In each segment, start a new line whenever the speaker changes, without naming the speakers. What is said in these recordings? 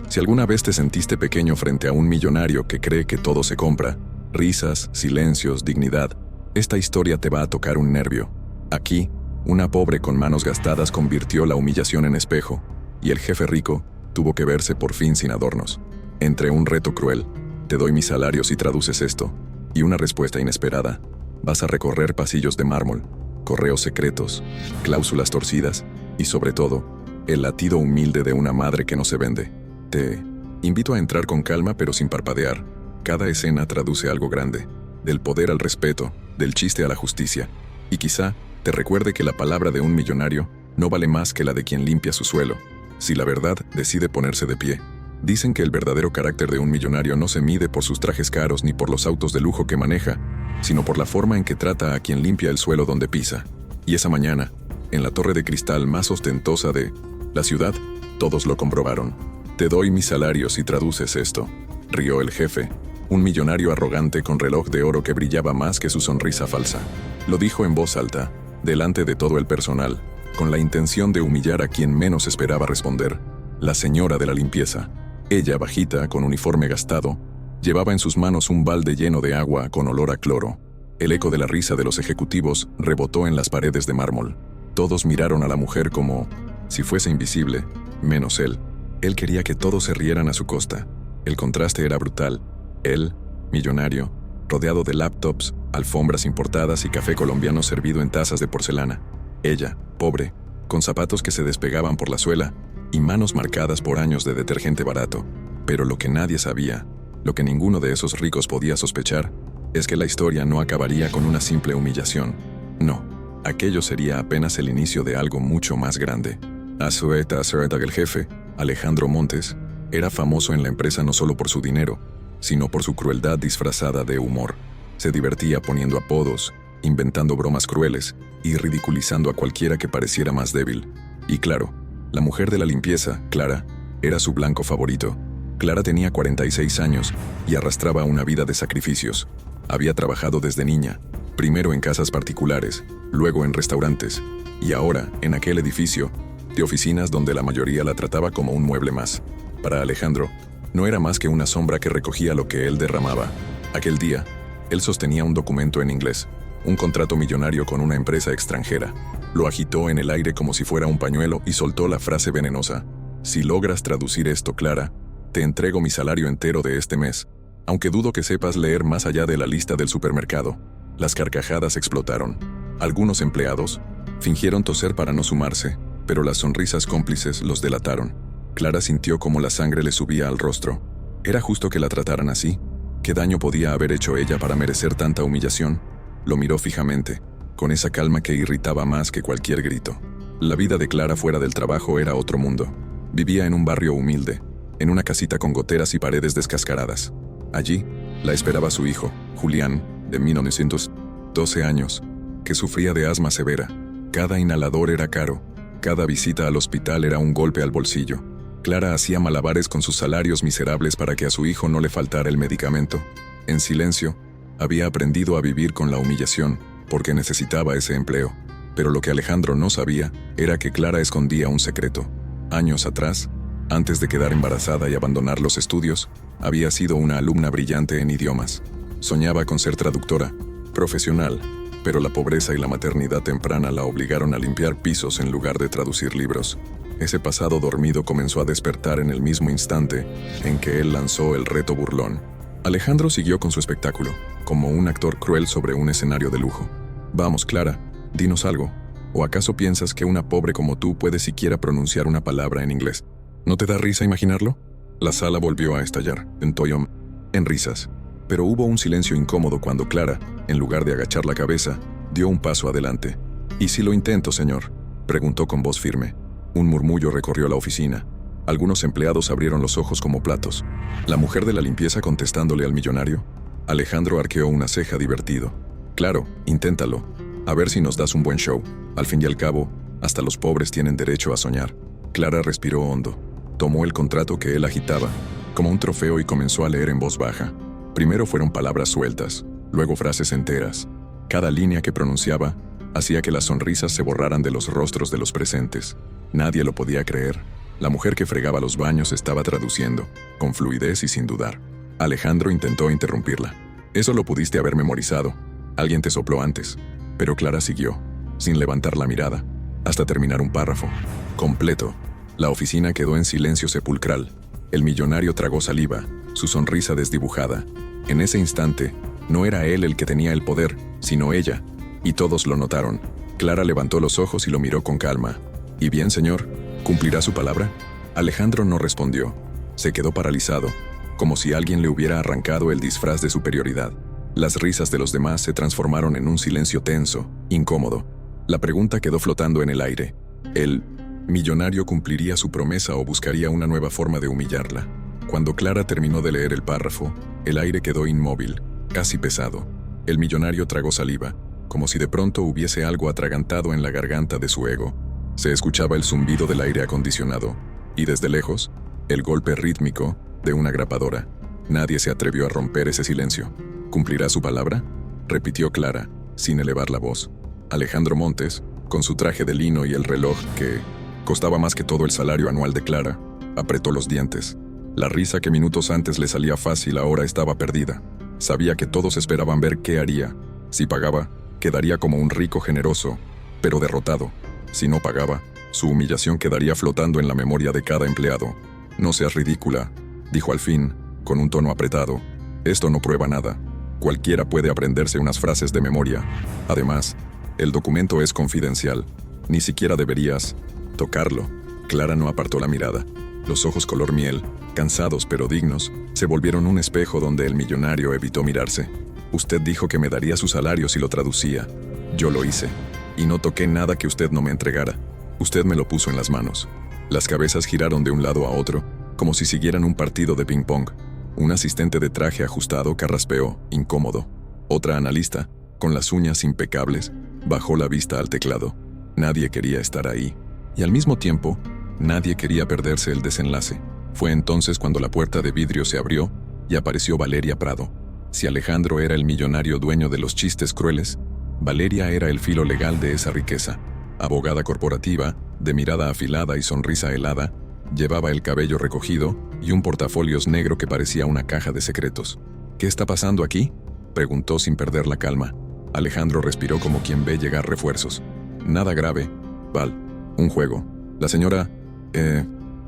Si alguna vez te sentiste pequeño frente a un millonario que cree que todo se compra, risas, silencios, dignidad, esta historia te va a tocar un nervio. Aquí, una pobre con manos gastadas convirtió la humillación en espejo, y el jefe rico tuvo que verse por fin sin adornos. Entre un reto cruel, te doy mi salario si traduces esto, y una respuesta inesperada, vas a recorrer pasillos de mármol, correos secretos, cláusulas torcidas, y sobre todo, el latido humilde de una madre que no se vende. Te invito a entrar con calma pero sin parpadear. Cada escena traduce algo grande, del poder al respeto, del chiste a la justicia, y quizá te recuerde que la palabra de un millonario no vale más que la de quien limpia su suelo, si la verdad decide ponerse de pie. Dicen que el verdadero carácter de un millonario no se mide por sus trajes caros ni por los autos de lujo que maneja, sino por la forma en que trata a quien limpia el suelo donde pisa. Y esa mañana, en la torre de cristal más ostentosa de la ciudad, todos lo comprobaron. Te doy mi salario si traduces esto, rió el jefe, un millonario arrogante con reloj de oro que brillaba más que su sonrisa falsa. Lo dijo en voz alta, delante de todo el personal, con la intención de humillar a quien menos esperaba responder, la señora de la limpieza. Ella, bajita, con uniforme gastado, llevaba en sus manos un balde lleno de agua con olor a cloro. El eco de la risa de los ejecutivos rebotó en las paredes de mármol. Todos miraron a la mujer como si fuese invisible, menos él. Él quería que todos se rieran a su costa. El contraste era brutal. Él, millonario, rodeado de laptops, alfombras importadas y café colombiano servido en tazas de porcelana. Ella, pobre, con zapatos que se despegaban por la suela y manos marcadas por años de detergente barato. Pero lo que nadie sabía, lo que ninguno de esos ricos podía sospechar, es que la historia no acabaría con una simple humillación. No, aquello sería apenas el inicio de algo mucho más grande. Azueta, el jefe, Alejandro Montes, era famoso en la empresa no solo por su dinero, sino por su crueldad disfrazada de humor. Se divertía poniendo apodos, inventando bromas crueles y ridiculizando a cualquiera que pareciera más débil. Y claro, la mujer de la limpieza, Clara, era su blanco favorito. Clara tenía 46 años y arrastraba una vida de sacrificios. Había trabajado desde niña, primero en casas particulares, luego en restaurantes, y ahora en aquel edificio de oficinas donde la mayoría la trataba como un mueble más. Para Alejandro, no era más que una sombra que recogía lo que él derramaba. Aquel día, él sostenía un documento en inglés, un contrato millonario con una empresa extranjera. Lo agitó en el aire como si fuera un pañuelo y soltó la frase venenosa: si logras traducir esto, Clara, te entrego mi salario entero de este mes, aunque dudo que sepas leer más allá de la lista del supermercado. Las carcajadas explotaron. Algunos empleados fingieron toser para no sumarse, pero las sonrisas cómplices los delataron. Clara sintió cómo la sangre le subía al rostro. ¿Era justo que la trataran así? ¿Qué daño podía haber hecho ella para merecer tanta humillación? Lo miró fijamente, con esa calma que irritaba más que cualquier grito. La vida de Clara fuera del trabajo era otro mundo. Vivía en un barrio humilde, en una casita con goteras y paredes descascaradas. Allí la esperaba su hijo, Julián, de 1912 años, que sufría de asma severa. Cada inhalador era caro, cada visita al hospital era un golpe al bolsillo. Clara hacía malabares con sus salarios miserables para que a su hijo no le faltara el medicamento. En silencio, había aprendido a vivir con la humillación, porque necesitaba ese empleo. Pero lo que Alejandro no sabía era que Clara escondía un secreto. Años atrás, antes de quedar embarazada y abandonar los estudios, había sido una alumna brillante en idiomas. Soñaba con ser traductora, profesional, pero la pobreza y la maternidad temprana la obligaron a limpiar pisos en lugar de traducir libros. Ese pasado dormido comenzó a despertar en el mismo instante en que él lanzó el reto burlón. Alejandro siguió con su espectáculo, como un actor cruel sobre un escenario de lujo. Vamos, Clara, dinos algo. ¿O acaso piensas que una pobre como tú puede siquiera pronunciar una palabra en inglés? ¿No te da risa imaginarlo? La sala volvió a estallar, en risas. Pero hubo un silencio incómodo cuando Clara, en lugar de agachar la cabeza, dio un paso adelante. ¿Y si lo intento, señor?, preguntó con voz firme. Un murmullo recorrió la oficina. Algunos empleados abrieron los ojos como platos. La mujer de la limpieza contestándole al millonario. Alejandro arqueó una ceja divertido. Claro, inténtalo. A ver si nos das un buen show. Al fin y al cabo, hasta los pobres tienen derecho a soñar. Clara respiró hondo. Tomó el contrato que él agitaba, como un trofeo, y comenzó a leer en voz baja. Primero fueron palabras sueltas, luego frases enteras. Cada línea que pronunciaba hacía que las sonrisas se borraran de los rostros de los presentes. Nadie lo podía creer. La mujer que fregaba los baños estaba traduciendo, con fluidez y sin dudar. Alejandro intentó interrumpirla. Eso lo pudiste haber memorizado. Alguien te sopló antes. Pero Clara siguió, sin levantar la mirada, hasta terminar un párrafo completo. La oficina quedó en silencio sepulcral. El millonario tragó saliva, su sonrisa desdibujada. En ese instante, no era él el que tenía el poder, sino ella. Y todos lo notaron. Clara levantó los ojos y lo miró con calma. «¿Y bien, señor? ¿Cumplirá su palabra?» Alejandro no respondió. Se quedó paralizado, como si alguien le hubiera arrancado el disfraz de superioridad. Las risas de los demás se transformaron en un silencio tenso, incómodo. La pregunta quedó flotando en el aire. ¿El millonario cumpliría su promesa o buscaría una nueva forma de humillarla? Cuando Clara terminó de leer el párrafo, el aire quedó inmóvil, casi pesado. El millonario tragó saliva, como si de pronto hubiese algo atragantado en la garganta de su ego. Se escuchaba el zumbido del aire acondicionado, y desde lejos, el golpe rítmico de una grapadora. Nadie se atrevió a romper ese silencio. ¿Cumplirá su palabra?, repitió Clara, sin elevar la voz. Alejandro Montes, con su traje de lino y el reloj que costaba más que todo el salario anual de Clara, apretó los dientes. La risa que minutos antes le salía fácil ahora estaba perdida. Sabía que todos esperaban ver qué haría. Si pagaba, quedaría como un rico generoso, pero derrotado. Si no pagaba, su humillación quedaría flotando en la memoria de cada empleado. «No seas ridícula», dijo al fin, con un tono apretado. «Esto no prueba nada. Cualquiera puede aprenderse unas frases de memoria. Además, el documento es confidencial. Ni siquiera deberías tocarlo». Clara no apartó la mirada. Los ojos color miel, cansados pero dignos, se volvieron un espejo donde el millonario evitó mirarse. «Usted dijo que me daría su salario si lo traducía. Yo lo hice. Y no toqué nada que usted no me entregara. Usted me lo puso en las manos». Las cabezas giraron de un lado a otro, como si siguieran un partido de ping-pong. Un asistente de traje ajustado carraspeó, incómodo. Otra analista, con las uñas impecables, bajó la vista al teclado. Nadie quería estar ahí. Y al mismo tiempo, nadie quería perderse el desenlace. Fue entonces cuando la puerta de vidrio se abrió y apareció Valeria Prado. Si Alejandro era el millonario dueño de los chistes crueles, Valeria era el filo legal de esa riqueza. Abogada corporativa, de mirada afilada y sonrisa helada, llevaba el cabello recogido y un portafolios negro que parecía una caja de secretos. «¿Qué está pasando aquí?», preguntó sin perder la calma. Alejandro respiró como quien ve llegar refuerzos. «Nada grave, Val. Un juego. La señora...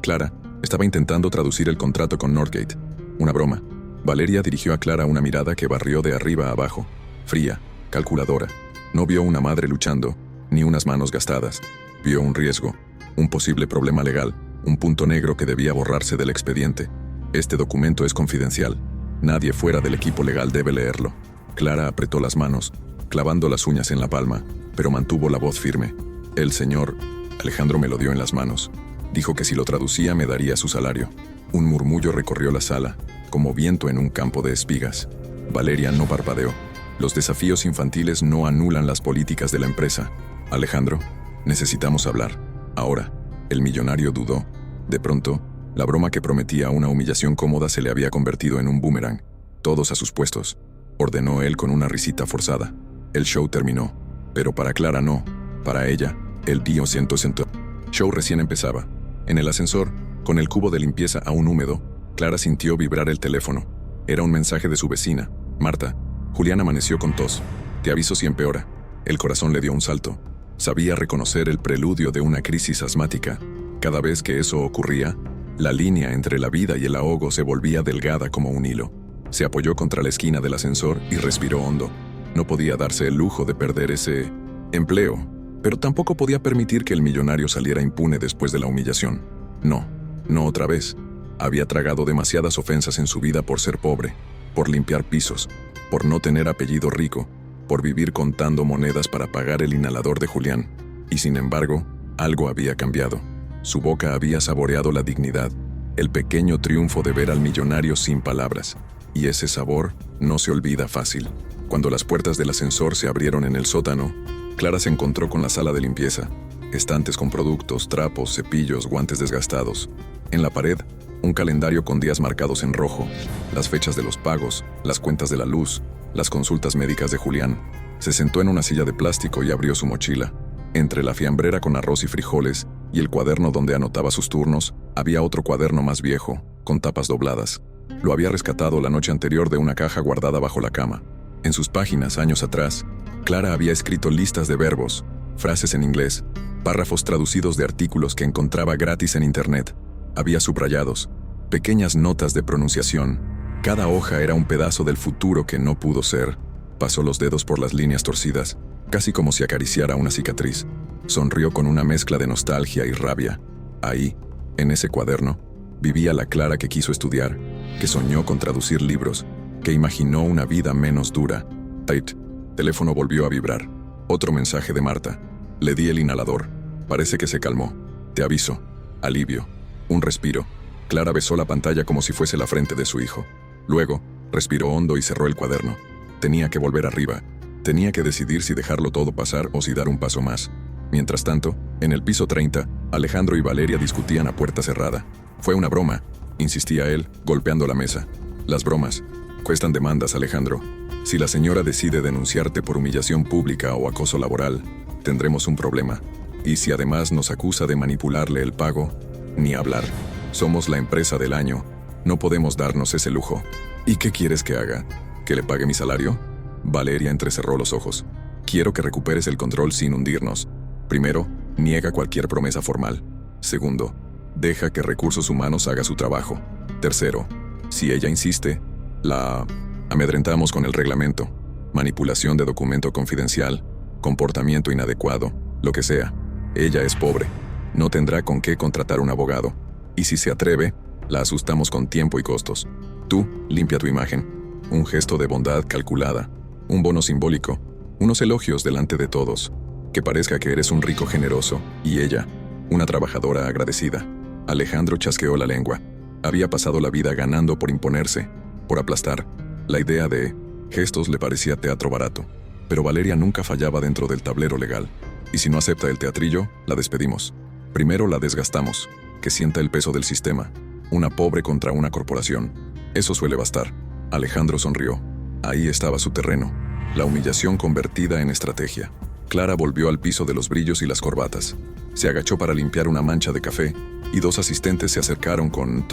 Clara, estaba intentando traducir el contrato con Northgate. Una broma». Valeria dirigió a Clara una mirada que barrió de arriba a abajo. Fría, calculadora. No vio una madre luchando, ni unas manos gastadas. Vio un riesgo, un posible problema legal, un punto negro que debía borrarse del expediente. «Este documento es confidencial. Nadie fuera del equipo legal debe leerlo». Clara apretó las manos, clavando las uñas en la palma, pero mantuvo la voz firme. «El señor Alejandro me lo dio en las manos. Dijo que si lo traducía me daría su salario». Un murmullo recorrió la sala, como viento en un campo de espigas. Valeria no parpadeó. Los desafíos infantiles no anulan las políticas de la empresa. «Alejandro, necesitamos hablar. Ahora». El millonario dudó. De pronto, la broma que prometía una humillación cómoda se le había convertido en un boomerang. «Todos a sus puestos», ordenó él con una risita forzada. El show terminó. Pero para Clara no. Para ella, el día sentó. Show recién empezaba. En el ascensor, con el cubo de limpieza aún húmedo, Clara sintió vibrar el teléfono. Era un mensaje de su vecina. «Marta, Julián amaneció con tos. Te aviso si empeora». El corazón le dio un salto. Sabía reconocer el preludio de una crisis asmática. Cada vez que eso ocurría, la línea entre la vida y el ahogo se volvía delgada como un hilo. Se apoyó contra la esquina del ascensor y respiró hondo. No podía darse el lujo de perder ese empleo, pero tampoco podía permitir que el millonario saliera impune después de la humillación. No otra vez. Había tragado demasiadas ofensas en su vida por ser pobre, por limpiar pisos, por no tener apellido rico, por vivir contando monedas para pagar el inhalador de Julián. Y sin embargo, algo había cambiado. Su boca había saboreado la dignidad, el pequeño triunfo de ver al millonario sin palabras. Y ese sabor no se olvida fácil. Cuando las puertas del ascensor se abrieron en el sótano, Clara se encontró con la sala de limpieza. Estantes con productos, trapos, cepillos, guantes desgastados. En la pared, Un calendario con días marcados en rojo, las fechas de los pagos, las cuentas de la luz, las consultas médicas de Julián. Se sentó en una silla de plástico y abrió su mochila. Entre la fiambrera con arroz y frijoles y el cuaderno donde anotaba sus turnos, había otro cuaderno más viejo, con tapas dobladas. Lo había rescatado la noche anterior de una caja guardada bajo la cama. En sus páginas, años atrás, Clara había escrito listas de verbos, frases en inglés, párrafos traducidos de artículos que encontraba gratis en internet. Había subrayados, pequeñas notas de pronunciación. Cada hoja era un pedazo del futuro que no pudo ser. Pasó los dedos por las líneas torcidas, casi como si acariciara una cicatriz. Sonrió con una mezcla de nostalgia y rabia. Ahí, en ese cuaderno, vivía la Clara que quiso estudiar, que soñó con traducir libros, que imaginó una vida menos dura. Teléfono volvió a vibrar. Otro mensaje de Marta. Le di el inhalador. Parece que se calmó. Te aviso. Alivio. Un respiro. Clara besó la pantalla como si fuese la frente de su hijo. Luego, respiró hondo y cerró el cuaderno. Tenía que volver arriba. Tenía que decidir si dejarlo todo pasar o si dar un paso más. Mientras tanto, en el piso 30, Alejandro y Valeria discutían a puerta cerrada. Fue una broma, insistía él, golpeando la mesa. Las bromas cuestan demandas, Alejandro. Si la señora decide denunciarte por humillación pública o acoso laboral, tendremos un problema. Y si además nos acusa de manipularle el pago, ni hablar. Somos la empresa del año. No podemos darnos ese lujo. ¿Y qué quieres que haga? ¿Que le pague mi salario? Valeria entrecerró los ojos. Quiero que recuperes el control sin hundirnos. Primero, niega cualquier promesa formal. Segundo, deja que Recursos Humanos haga su trabajo. Tercero, si ella insiste, la amedrentamos con el reglamento. Manipulación de documento confidencial, comportamiento inadecuado, lo que sea. Ella es pobre. No tendrá con qué contratar un abogado. Y si se atreve, la asustamos con tiempo y costos. Tú, limpia tu imagen. Un gesto de bondad calculada. Un bono simbólico. Unos elogios delante de todos. Que parezca que eres un rico generoso. Y ella, una trabajadora agradecida. Alejandro chasqueó la lengua. Había pasado la vida ganando por imponerse, por aplastar. La idea de gestos le parecía teatro barato. Pero Valeria nunca fallaba dentro del tablero legal. Y si no acepta el teatrillo, la despedimos. Primero la desgastamos. Que sienta el peso del sistema. Una pobre contra una corporación. Eso suele bastar. Alejandro sonrió. Ahí estaba su terreno. La humillación convertida en estrategia. Clara volvió al piso de los brillos y las corbatas. Se agachó para limpiar una mancha de café, y dos asistentes se acercaron con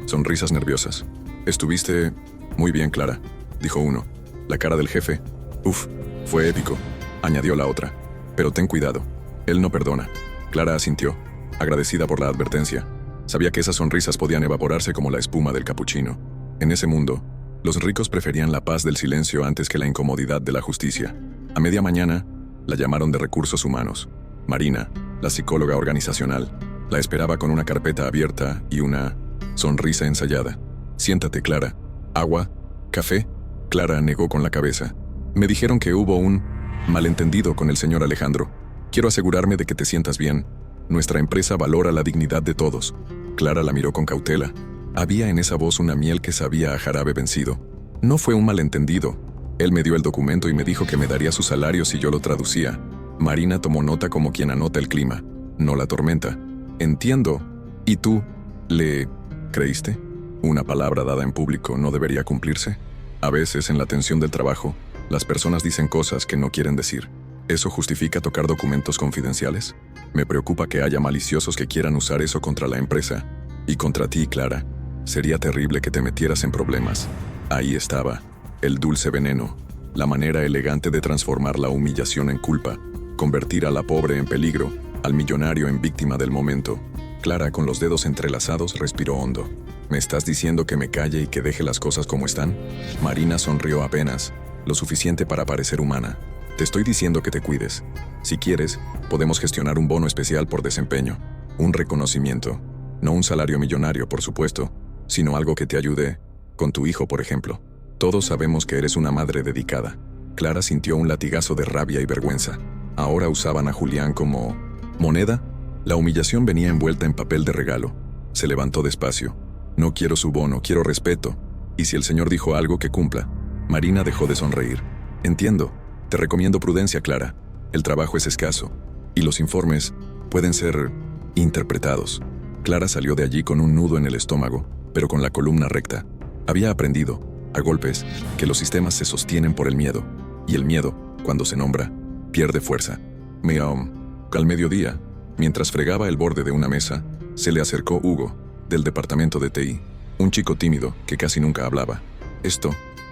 sonrisas nerviosas. «Estuviste muy bien, Clara», dijo uno. La cara del jefe. «Uf, fue épico», añadió la otra. «Pero ten cuidado. Él no perdona». Clara asintió, agradecida por la advertencia. Sabía que esas sonrisas podían evaporarse como la espuma del capuchino. En ese mundo, los ricos preferían la paz del silencio antes que la incomodidad de la justicia. A media mañana, la llamaron de Recursos Humanos. Marina, la psicóloga organizacional, la esperaba con una carpeta abierta y una sonrisa ensayada. «Siéntate, Clara. ¿Agua? ¿Café?» Clara negó con la cabeza. «Me dijeron que hubo un malentendido con el señor Alejandro. Quiero asegurarme de que te sientas bien. Nuestra empresa valora la dignidad de todos». Clara la miró con cautela. Había en esa voz una miel que sabía a jarabe vencido. «No fue un malentendido. Él me dio el documento y me dijo que me daría su salario si yo lo traducía». Marina tomó nota como quien anota el clima, no la tormenta. «Entiendo. ¿Y tú? ¿Le creíste? ¿Una palabra dada en público no debería cumplirse? A veces, en la tensión del trabajo, las personas dicen cosas que no quieren decir. ¿Eso justifica tocar documentos confidenciales? Me preocupa que haya maliciosos que quieran usar eso contra la empresa. Y contra ti, Clara. Sería terrible que te metieras en problemas». Ahí estaba, el dulce veneno, la manera elegante de transformar la humillación en culpa, convertir a la pobre en peligro, al millonario en víctima del momento. Clara, con los dedos entrelazados, respiró hondo. «¿Me estás diciendo que me calle y que deje las cosas como están?» Marina sonrió apenas, lo suficiente para parecer humana. «Te estoy diciendo que te cuides. Si quieres, podemos gestionar un bono especial por desempeño. Un reconocimiento. No un salario millonario, por supuesto, sino algo que te ayude con tu hijo, por ejemplo. Todos sabemos que eres una madre dedicada». Clara sintió un latigazo de rabia y vergüenza. Ahora usaban a Julián como moneda. La humillación venía envuelta en papel de regalo. Se levantó despacio. «No quiero su bono, quiero respeto. Y si el señor dijo algo, que cumpla». Marina dejó de sonreír. «Entiendo. Te recomiendo prudencia, Clara. El trabajo es escaso. Y los informes pueden ser interpretados». Clara salió de allí con un nudo en el estómago, pero con la columna recta. Había aprendido, a golpes, que los sistemas se sostienen por el miedo, y el miedo, cuando se nombra, pierde fuerza. Al mediodía, mientras fregaba el borde de una mesa, se le acercó Hugo, del departamento de TI, un chico tímido que casi nunca hablaba.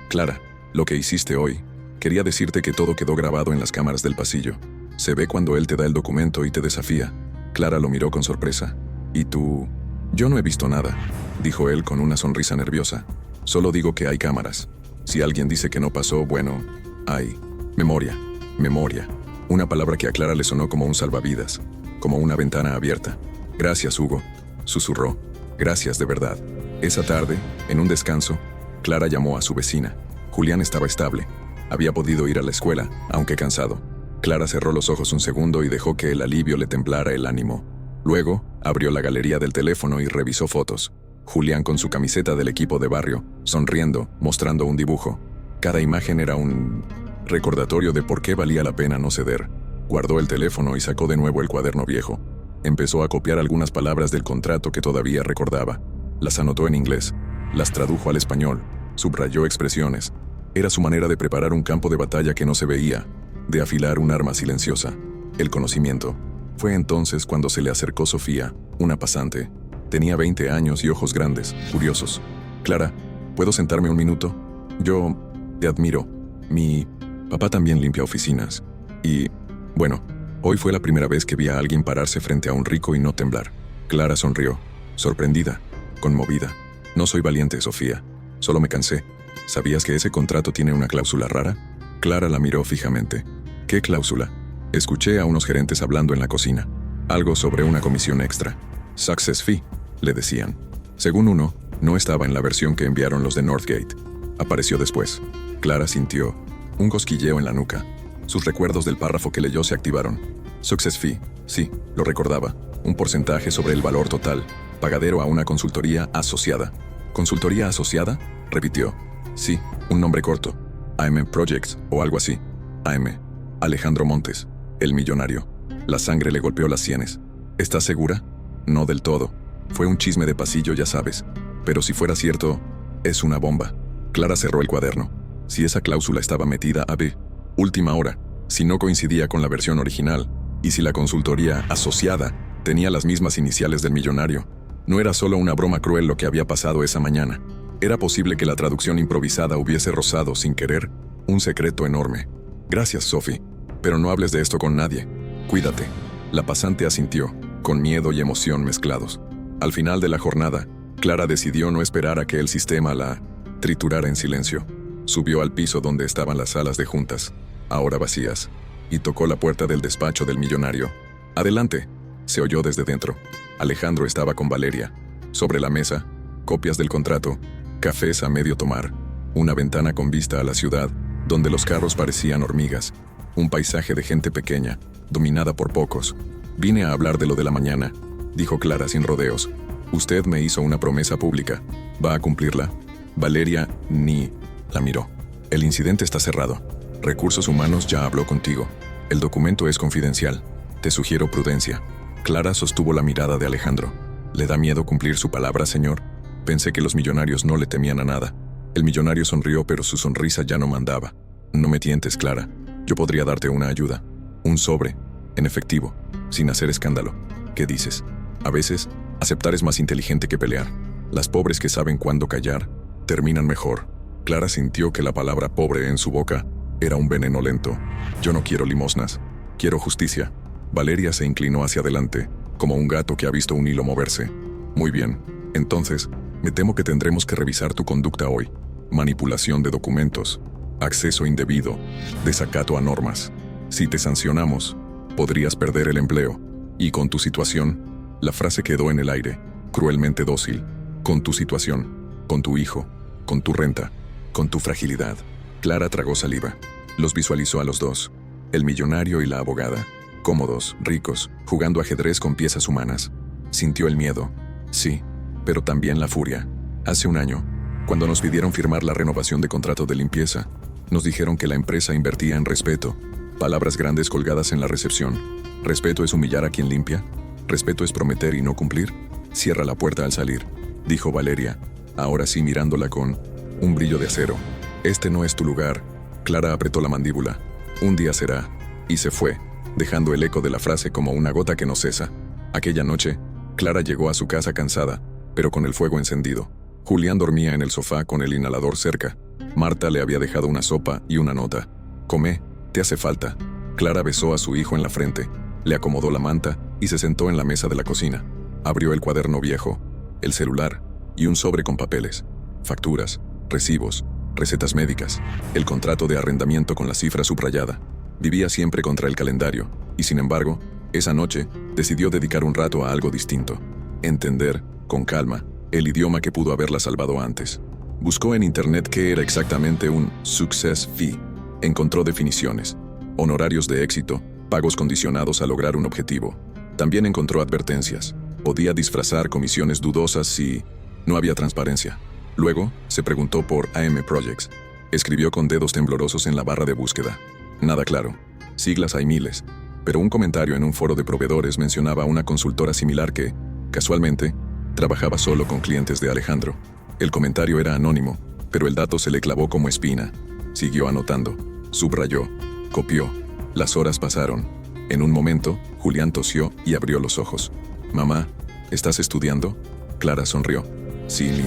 Clara, lo que hiciste hoy, quería decirte que todo quedó grabado en las cámaras del pasillo. Se ve cuando él te da el documento y te desafía. Clara lo miró con sorpresa. ¿Y tú? Yo no he visto nada, dijo él con una sonrisa nerviosa. Solo digo que hay cámaras. Si alguien dice que no pasó, bueno, hay. Memoria. Una palabra que a Clara le sonó como un salvavidas, como una ventana abierta. Gracias, Hugo, susurró. Gracias de verdad. Esa tarde, en un descanso, Clara llamó a su vecina. Julián estaba estable. Había podido ir a la escuela, aunque cansado. Clara cerró los ojos un segundo y dejó que el alivio le templara el ánimo. Luego, abrió la galería del teléfono y revisó fotos. Julián con su camiseta del equipo de barrio, sonriendo, mostrando un dibujo. Cada imagen era un recordatorio de por qué valía la pena no ceder. Guardó el teléfono y sacó de nuevo el cuaderno viejo. Empezó a copiar algunas palabras del contrato que todavía recordaba. Las anotó en inglés, las tradujo al español, subrayó expresiones. Era su manera de preparar un campo de batalla que no se veía, de afilar un arma silenciosa, el conocimiento. Fue entonces cuando se le acercó Sofía, una pasante. Tenía 20 años y ojos grandes, curiosos. Clara, ¿puedo sentarme un minuto? Yo te admiro. Mi papá también limpia oficinas. Y, bueno, hoy fue la primera vez que vi a alguien pararse frente a un rico y no temblar. Clara sonrió, sorprendida, conmovida. No soy valiente, Sofía. Solo me cansé. ¿Sabías que ese contrato tiene una cláusula rara? Clara la miró fijamente. ¿Qué cláusula? Escuché a unos gerentes hablando en la cocina. Algo sobre una comisión extra. Success fee, le decían. Según uno, no estaba en la versión que enviaron los de Northgate. Apareció después. Clara sintió un cosquilleo en la nuca. Sus recuerdos del párrafo que leyó se activaron. Success fee, sí, lo recordaba. Un porcentaje sobre el valor total, pagadero a una consultoría asociada. ¿Consultoría asociada? Repitió. Sí, un nombre corto. AM Projects o algo así. AM. Alejandro Montes, el millonario. La sangre le golpeó las sienes. ¿Estás segura? No del todo. Fue un chisme de pasillo, ya sabes. Pero si fuera cierto, es una bomba. Clara cerró el cuaderno. Si esa cláusula estaba metida a B, última hora, si no coincidía con la versión original, y si la consultoría asociada tenía las mismas iniciales del millonario, no era solo una broma cruel lo que había pasado esa mañana. Era posible que la traducción improvisada hubiese rozado, sin querer, un secreto enorme. Gracias, Sophie, pero no hables de esto con nadie. Cuídate. La pasante asintió, con miedo y emoción mezclados. Al final de la jornada, Clara decidió no esperar a que el sistema la triturara en silencio. Subió al piso donde estaban las salas de juntas, ahora vacías, y tocó la puerta del despacho del millonario. «Adelante», se oyó desde dentro. Alejandro estaba con Valeria. Sobre la mesa, copias del contrato, cafés a medio tomar, una ventana con vista a la ciudad, donde los carros parecían hormigas, un paisaje de gente pequeña, dominada por pocos. «Vine a hablar de lo de la mañana», dijo Clara sin rodeos. «Usted me hizo una promesa pública. ¿Va a cumplirla?» Valeria ni la miró. «El incidente está cerrado. Recursos Humanos ya habló contigo. El documento es confidencial. Te sugiero prudencia». Clara sostuvo la mirada de Alejandro. «¿Le da miedo cumplir su palabra, señor? Pensé que los millonarios no le temían a nada». El millonario sonrió, pero su sonrisa ya no mandaba. «No me tientes, Clara. Yo podría darte una ayuda. Un sobre, en efectivo, sin hacer escándalo. ¿Qué dices? A veces, aceptar es más inteligente que pelear. Las pobres que saben cuándo callar, terminan mejor». Clara sintió que la palabra pobre en su boca era un veneno lento. «Yo no quiero limosnas. Quiero justicia». Valeria se inclinó hacia adelante, como un gato que ha visto un hilo moverse. «Muy bien. Entonces, me temo que tendremos que revisar tu conducta hoy. Manipulación de documentos, acceso indebido, desacato a normas. Si te sancionamos, podrías perder el empleo. Y con tu situación», la frase quedó en el aire, cruelmente dócil. «Con tu situación, con tu hijo, con tu renta, con tu fragilidad». Clara tragó saliva. Los visualizó a los dos, el millonario y la abogada, cómodos, ricos, jugando ajedrez con piezas humanas. Sintió el miedo, sí, pero también la furia. Hace un año, cuando nos pidieron firmar la renovación de contrato de limpieza, nos dijeron que la empresa invertía en respeto. Palabras grandes colgadas en la recepción. ¿Respeto es humillar a quien limpia? ¿Respeto es prometer y no cumplir? Cierra la puerta al salir, dijo Valeria, ahora sí mirándola con un brillo de acero. Este no es tu lugar. Clara apretó la mandíbula. Un día será. Y se fue, dejando el eco de la frase como una gota que no cesa. Aquella noche, Clara llegó a su casa cansada, pero con el fuego encendido. Julián dormía en el sofá con el inhalador cerca. Marta le había dejado una sopa y una nota. Come, te hace falta. Clara besó a su hijo en la frente, le acomodó la manta y se sentó en la mesa de la cocina. Abrió el cuaderno viejo, el celular y un sobre con papeles, facturas, recibos, recetas médicas, el contrato de arrendamiento con la cifra subrayada. Vivía siempre contra el calendario y, sin embargo, esa noche decidió dedicar un rato a algo distinto. Entender, con calma, el idioma que pudo haberla salvado antes. Buscó en internet qué era exactamente un success fee. Encontró definiciones, honorarios de éxito, pagos condicionados a lograr un objetivo. También encontró advertencias. Podía disfrazar comisiones dudosas si no había transparencia. Luego, se preguntó por AM Projects. Escribió con dedos temblorosos en la barra de búsqueda. Nada claro. Siglas hay miles. Pero un comentario en un foro de proveedores mencionaba a una consultora similar que, casualmente, trabajaba solo con clientes de Alejandro. El comentario era anónimo, pero el dato se le clavó como espina. Siguió anotando. Subrayó. Copió. Las horas pasaron. En un momento, Julián tosió y abrió los ojos. «Mamá, ¿estás estudiando?» Clara sonrió. «Sí, mi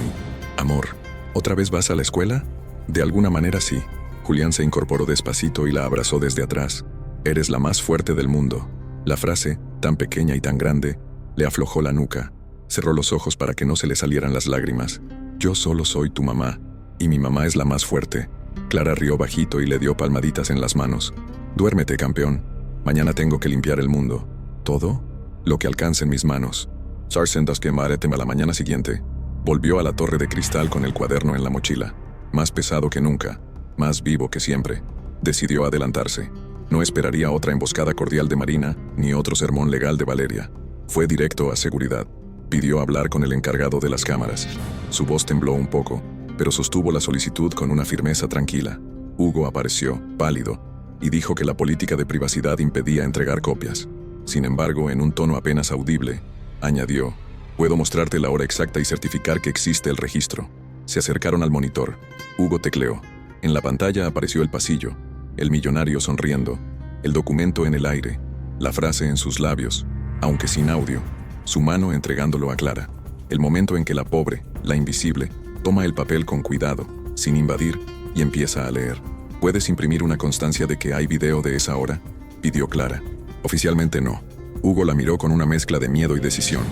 amor. ¿Otra vez vas a la escuela?» «De alguna manera sí». Julián se incorporó despacito y la abrazó desde atrás. «Eres la más fuerte del mundo». La frase, tan pequeña y tan grande, le aflojó la nuca. Cerró los ojos para que no se le salieran las lágrimas. «Yo solo soy tu mamá, y mi mamá es la más fuerte». Clara rió bajito y le dio palmaditas en las manos. «Duérmete, campeón. Mañana tengo que limpiar el mundo. ¿Todo? Lo que alcance en mis manos». Sarsentas que maretema la mañana siguiente. Volvió a la torre de cristal con el cuaderno en la mochila. Más pesado que nunca, más vivo que siempre. Decidió adelantarse. No esperaría otra emboscada cordial de Marina, ni otro sermón legal de Valeria. Fue directo a seguridad. Pidió hablar con el encargado de las cámaras. Su voz tembló un poco, pero sostuvo la solicitud con una firmeza tranquila. Hugo apareció, pálido, y dijo que la política de privacidad impedía entregar copias. Sin embargo, en un tono apenas audible, añadió: «Puedo mostrarte la hora exacta y certificar que existe el registro». Se acercaron al monitor. Hugo tecleó. En la pantalla apareció el pasillo, el millonario sonriendo, el documento en el aire, la frase en sus labios, aunque sin audio, su mano entregándolo a Clara. El momento en que la pobre, la invisible, toma el papel con cuidado, sin invadir, y empieza a leer. «¿Puedes imprimir una constancia de que hay video de esa hora?», pidió Clara. «Oficialmente no». Hugo la miró con una mezcla de miedo y decisión.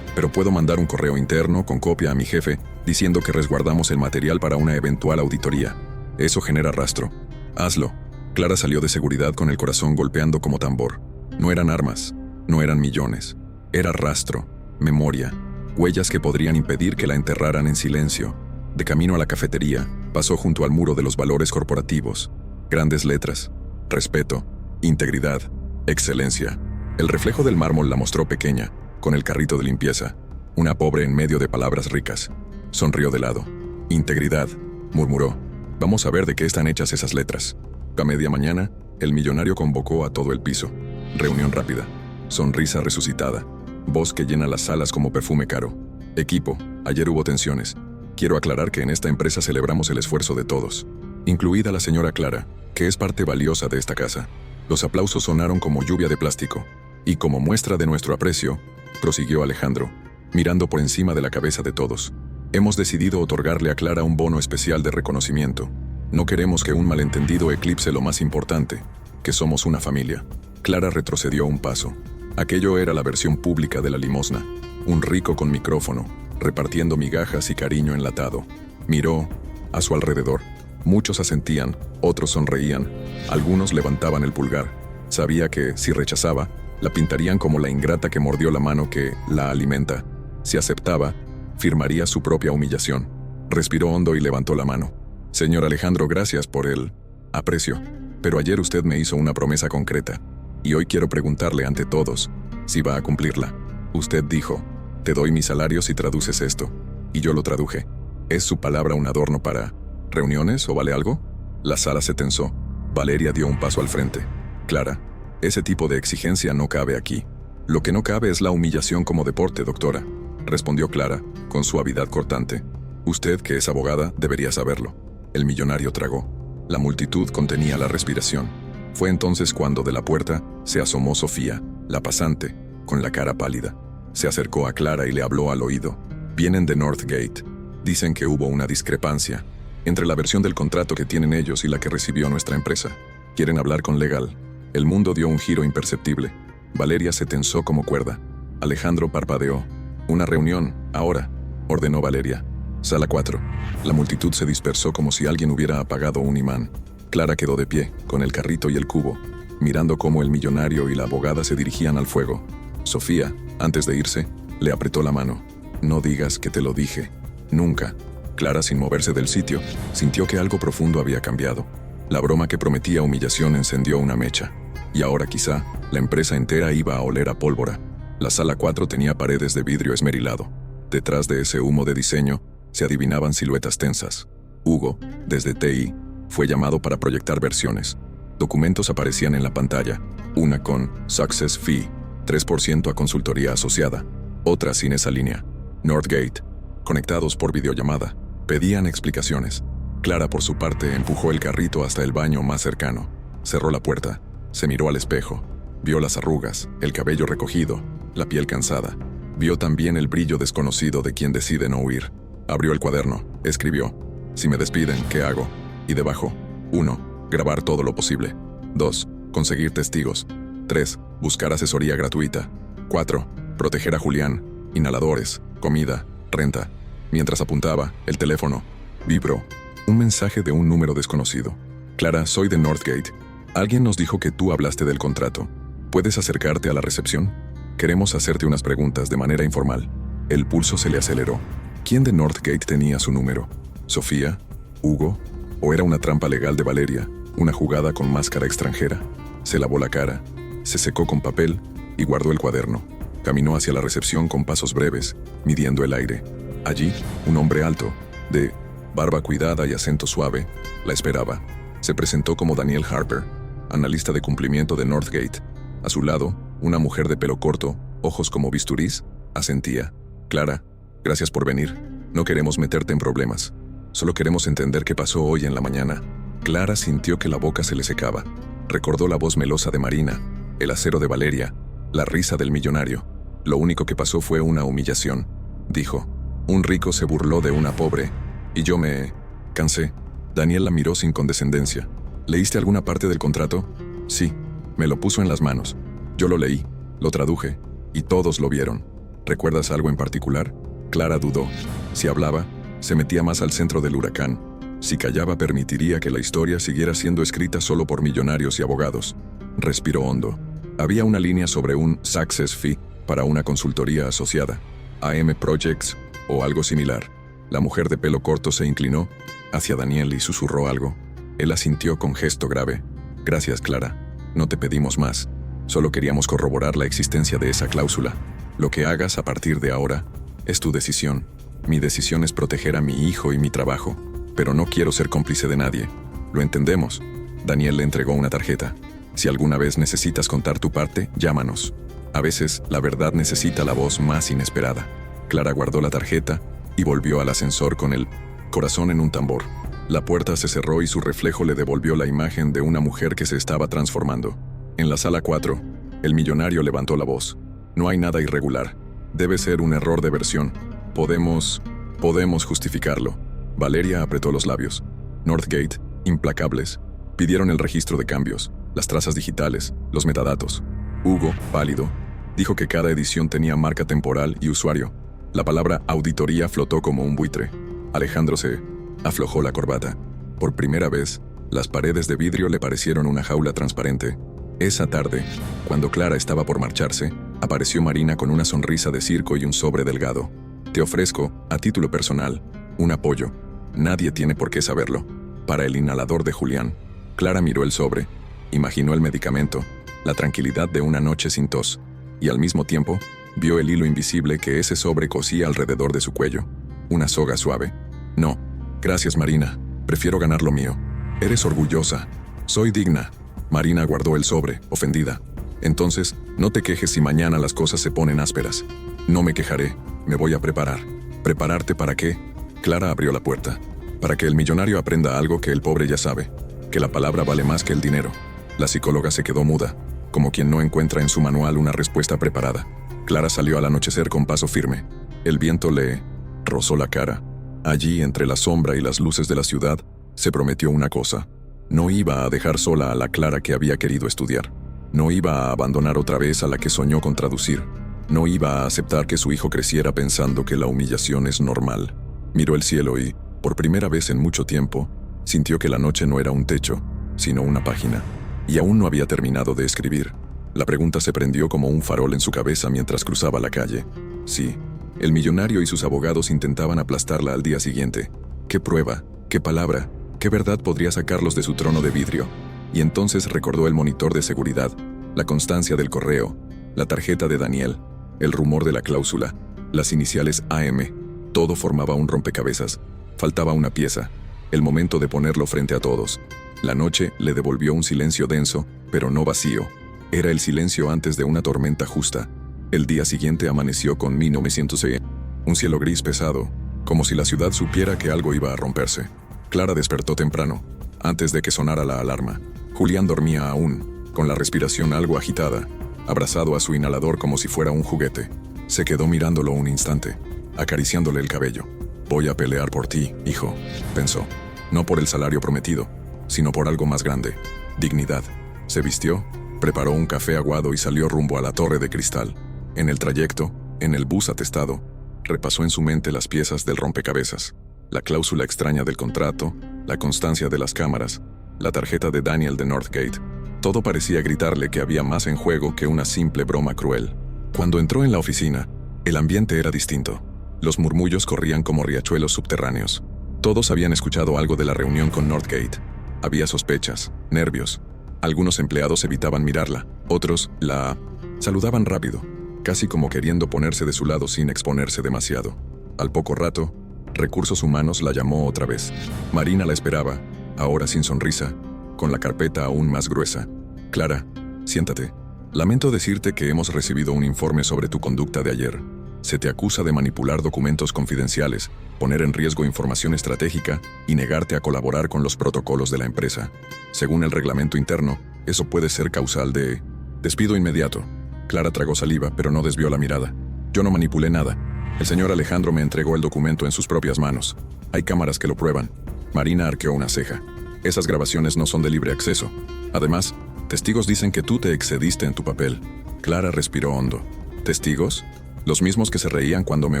«Pero puedo mandar un correo interno con copia a mi jefe diciendo que resguardamos el material para una eventual auditoría. Eso genera rastro». «Hazlo». Clara salió de seguridad con el corazón golpeando como tambor. No eran armas, no eran millones. Era rastro, memoria, huellas que podrían impedir que la enterraran en silencio. De camino a la cafetería, pasó junto al muro de los valores corporativos. Grandes letras: respeto, integridad, excelencia. El reflejo del mármol la mostró pequeña, con el carrito de limpieza. Una pobre en medio de palabras ricas. Sonrió de lado. «Integridad», murmuró. «Vamos a ver de qué están hechas esas letras». A media mañana, el millonario convocó a todo el piso. Reunión rápida. Sonrisa resucitada. Voz que llena las salas como perfume caro. «Equipo, ayer hubo tensiones. Quiero aclarar que en esta empresa celebramos el esfuerzo de todos, incluida la señora Clara, que es parte valiosa de esta casa». Los aplausos sonaron como lluvia de plástico. «Y como muestra de nuestro aprecio», prosiguió Alejandro, mirando por encima de la cabeza de todos, «hemos decidido otorgarle a Clara un bono especial de reconocimiento. No queremos que un malentendido eclipse lo más importante, que somos una familia». Clara retrocedió un paso. Aquello era la versión pública de la limosna. Un rico con micrófono, repartiendo migajas y cariño enlatado. Miró a su alrededor. Muchos asentían, otros sonreían, algunos levantaban el pulgar. Sabía que, si rechazaba, la pintarían como la ingrata que mordió la mano que la alimenta. Si aceptaba, firmaría su propia humillación. Respiró hondo y levantó la mano. «Señor Alejandro, gracias por el aprecio, pero ayer usted me hizo una promesa concreta, y hoy quiero preguntarle ante todos si va a cumplirla. Usted dijo: te doy mi salario si traduces esto, y yo lo traduje. ¿Es su palabra un adorno para reuniones o vale algo?» La sala se tensó. Valeria dio un paso al frente. «Clara, ese tipo de exigencia no cabe aquí. Lo que no cabe es la humillación como deporte, doctora. respondió Clara, con suavidad cortante. Usted, que es abogada, debería saberlo. El millonario tragó. La multitud contenía la respiración. Fue entonces cuando de la puerta se asomó Sofía, la pasante, con la cara pálida. Se acercó a Clara y le habló al oído. Vienen de Northgate. Dicen que hubo una discrepancia entre la versión del contrato que tienen ellos y la que recibió nuestra empresa. Quieren hablar con Legal. El mundo dio un giro imperceptible. Valeria se tensó como cuerda. Alejandro parpadeó. Una reunión, ahora, ordenó Valeria. Sala 4. La multitud se dispersó como si alguien hubiera apagado un imán. Clara quedó de pie, con el carrito y el cubo, mirando cómo el millonario y la abogada se dirigían al fuego. Sofía, antes de irse, le apretó la mano. No digas que te lo dije. Nunca. Clara, sin moverse del sitio, sintió que algo profundo había cambiado. La broma que prometía humillación encendió una mecha. Y ahora quizá, la empresa entera iba a oler a pólvora. La sala 4 tenía paredes de vidrio esmerilado. Detrás de ese humo de diseño, se adivinaban siluetas tensas. Hugo, desde TI, fue llamado para proyectar versiones. Documentos aparecían en la pantalla, una con Success Fee, 3% a consultoría asociada, otra sin esa línea. Northgate, conectados por videollamada, pedían explicaciones. Clara, por su parte, empujó el carrito hasta el baño más cercano. Cerró la puerta, se miró al espejo, vio las arrugas, el cabello recogido, la piel cansada. Vio también el brillo desconocido de quien decide no huir. Abrió el cuaderno, escribió: si me despiden, ¿qué hago? Y debajo: 1. Grabar todo lo posible. 2. Conseguir testigos. 3. Buscar asesoría gratuita. 4. Proteger a Julián. Inhaladores, comida, renta. Mientras apuntaba, el teléfono vibró. Un mensaje de un número desconocido. Clara, soy de Northgate. Alguien nos dijo que tú hablaste del contrato. ¿Puedes acercarte a la recepción? Queremos hacerte unas preguntas de manera informal. El pulso se le aceleró. ¿Quién de Northgate tenía su número? ¿Sofía? ¿Hugo? ¿O era una trampa legal de Valeria, una jugada con máscara extranjera? Se lavó la cara, se secó con papel y guardó el cuaderno. Caminó hacia la recepción con pasos breves, midiendo el aire. Allí, un hombre alto, de barba cuidada y acento suave, la esperaba. Se presentó como Daniel Harper, analista de cumplimiento de Northgate. A su lado, una mujer de pelo corto, ojos como bisturís, asentía. Clara, gracias por venir. No queremos meterte en problemas. Solo queremos entender qué pasó hoy en la mañana. Clara sintió que la boca se le secaba. Recordó la voz melosa de Marina, el acero de Valeria, la risa del millonario. Lo único que pasó fue una humillación, dijo. Un rico se burló de una pobre, y yo me cansé. Daniel la miró sin condescendencia. ¿Leíste alguna parte del contrato? Sí, me lo puso en las manos. Yo lo leí, lo traduje, y todos lo vieron. ¿Recuerdas algo en particular? Clara dudó. Si hablaba, se metía más al centro del huracán. Si callaba, permitiría que la historia siguiera siendo escrita solo por millonarios y abogados. Respiró hondo. Había una línea sobre un success fee para una consultoría asociada, AM Projects o algo similar. La mujer de pelo corto se inclinó hacia Daniel y susurró algo. Él asintió con gesto grave. Gracias, Clara. No te pedimos más. Solo queríamos corroborar la existencia de esa cláusula. Lo que hagas a partir de ahora es tu decisión. Mi decisión es proteger a mi hijo y mi trabajo, pero no quiero ser cómplice de nadie. Lo entendemos. Daniel le entregó una tarjeta. Si alguna vez necesitas contar tu parte, llámanos. A veces, la verdad necesita la voz más inesperada. Clara guardó la tarjeta y volvió al ascensor con el corazón en un tambor. La puerta se cerró y su reflejo le devolvió la imagen de una mujer que se estaba transformando. En la sala 4, el millonario levantó la voz. No hay nada irregular. Debe ser un error de versión. Podemos justificarlo. Valeria apretó los labios. Northgate, implacables, pidieron el registro de cambios, las trazas digitales, los metadatos. Hugo, pálido, dijo que cada edición tenía marca temporal y usuario. La palabra auditoría flotó como un buitre. Alejandro se aflojó la corbata. Por primera vez, las paredes de vidrio le parecieron una jaula transparente. Esa tarde, cuando Clara estaba por marcharse, apareció Marina con una sonrisa de circo y un sobre delgado. Te ofrezco, a título personal, un apoyo. Nadie tiene por qué saberlo. Para el inhalador de Julián. Clara miró el sobre, imaginó el medicamento, la tranquilidad de una noche sin tos, y al mismo tiempo, vio el hilo invisible que ese sobre cosía alrededor de su cuello. Una soga suave. No, gracias Marina, prefiero ganar lo mío. Eres orgullosa. Soy digna. Marina guardó el sobre, ofendida. Entonces, no te quejes si mañana las cosas se ponen ásperas. No me quejaré. Me voy a preparar. ¿Prepararte para qué? Clara abrió la puerta. Para que el millonario aprenda algo que el pobre ya sabe, que la palabra vale más que el dinero. La psicóloga se quedó muda, como quien no encuentra en su manual una respuesta preparada. Clara salió al anochecer con paso firme. El viento le rozó la cara. Allí, entre la sombra y las luces de la ciudad, se prometió una cosa. No iba a dejar sola a la Clara que había querido estudiar. No iba a abandonar otra vez a la que soñó con traducir. No iba a aceptar que su hijo creciera pensando que la humillación es normal. Miró el cielo y, por primera vez en mucho tiempo, sintió que la noche no era un techo, sino una página. Y aún no había terminado de escribir. La pregunta se prendió como un farol en su cabeza mientras cruzaba la calle. Sí, el millonario y sus abogados intentaban aplastarla al día siguiente. ¿Qué prueba? ¿Qué palabra? ¿Qué verdad podría sacarlos de su trono de vidrio? Y entonces recordó el monitor de seguridad, la constancia del correo, la tarjeta de Daniel, el rumor de la cláusula, las iniciales AM. Todo formaba un rompecabezas. Faltaba una pieza, el momento de ponerlo frente a todos. La noche le devolvió un silencio denso, pero no vacío. Era el silencio antes de una tormenta justa. El día siguiente amaneció con 1906. Un cielo gris pesado, como si la ciudad supiera que algo iba a romperse. Clara despertó temprano, antes de que sonara la alarma. Julián dormía aún, con la respiración algo agitada, abrazado a su inhalador como si fuera un juguete. Se quedó mirándolo un instante, acariciándole el cabello. «Voy a pelear por ti, hijo», pensó. No por el salario prometido, sino por algo más grande. Dignidad. Se vistió, preparó un café aguado y salió rumbo a la Torre de Cristal. En el trayecto, en el bus atestado, repasó en su mente las piezas del rompecabezas. La cláusula extraña del contrato, la constancia de las cámaras, la tarjeta de Daniel de Northgate. Todo parecía gritarle que había más en juego que una simple broma cruel. Cuando entró en la oficina, el ambiente era distinto. Los murmullos corrían como riachuelos subterráneos. Todos habían escuchado algo de la reunión con Northgate. Había sospechas, nervios. Algunos empleados evitaban mirarla, otros la saludaban rápido, casi como queriendo ponerse de su lado sin exponerse demasiado. Al poco rato, Recursos Humanos la llamó otra vez. Marina la esperaba, ahora sin sonrisa, con la carpeta aún más gruesa. «Clara, siéntate. Lamento decirte que hemos recibido un informe sobre tu conducta de ayer. Se te acusa de manipular documentos confidenciales, poner en riesgo información estratégica y negarte a colaborar con los protocolos de la empresa. Según el reglamento interno, eso puede ser causal de despido inmediato». Clara tragó saliva, pero no desvió la mirada. «Yo no manipulé nada. El señor Alejandro me entregó el documento en sus propias manos. Hay cámaras que lo prueban». Marina arqueó una ceja. «Esas grabaciones no son de libre acceso. Además, testigos dicen que tú te excediste en tu papel». Clara respiró hondo. «¿Testigos? ¿Los mismos que se reían cuando me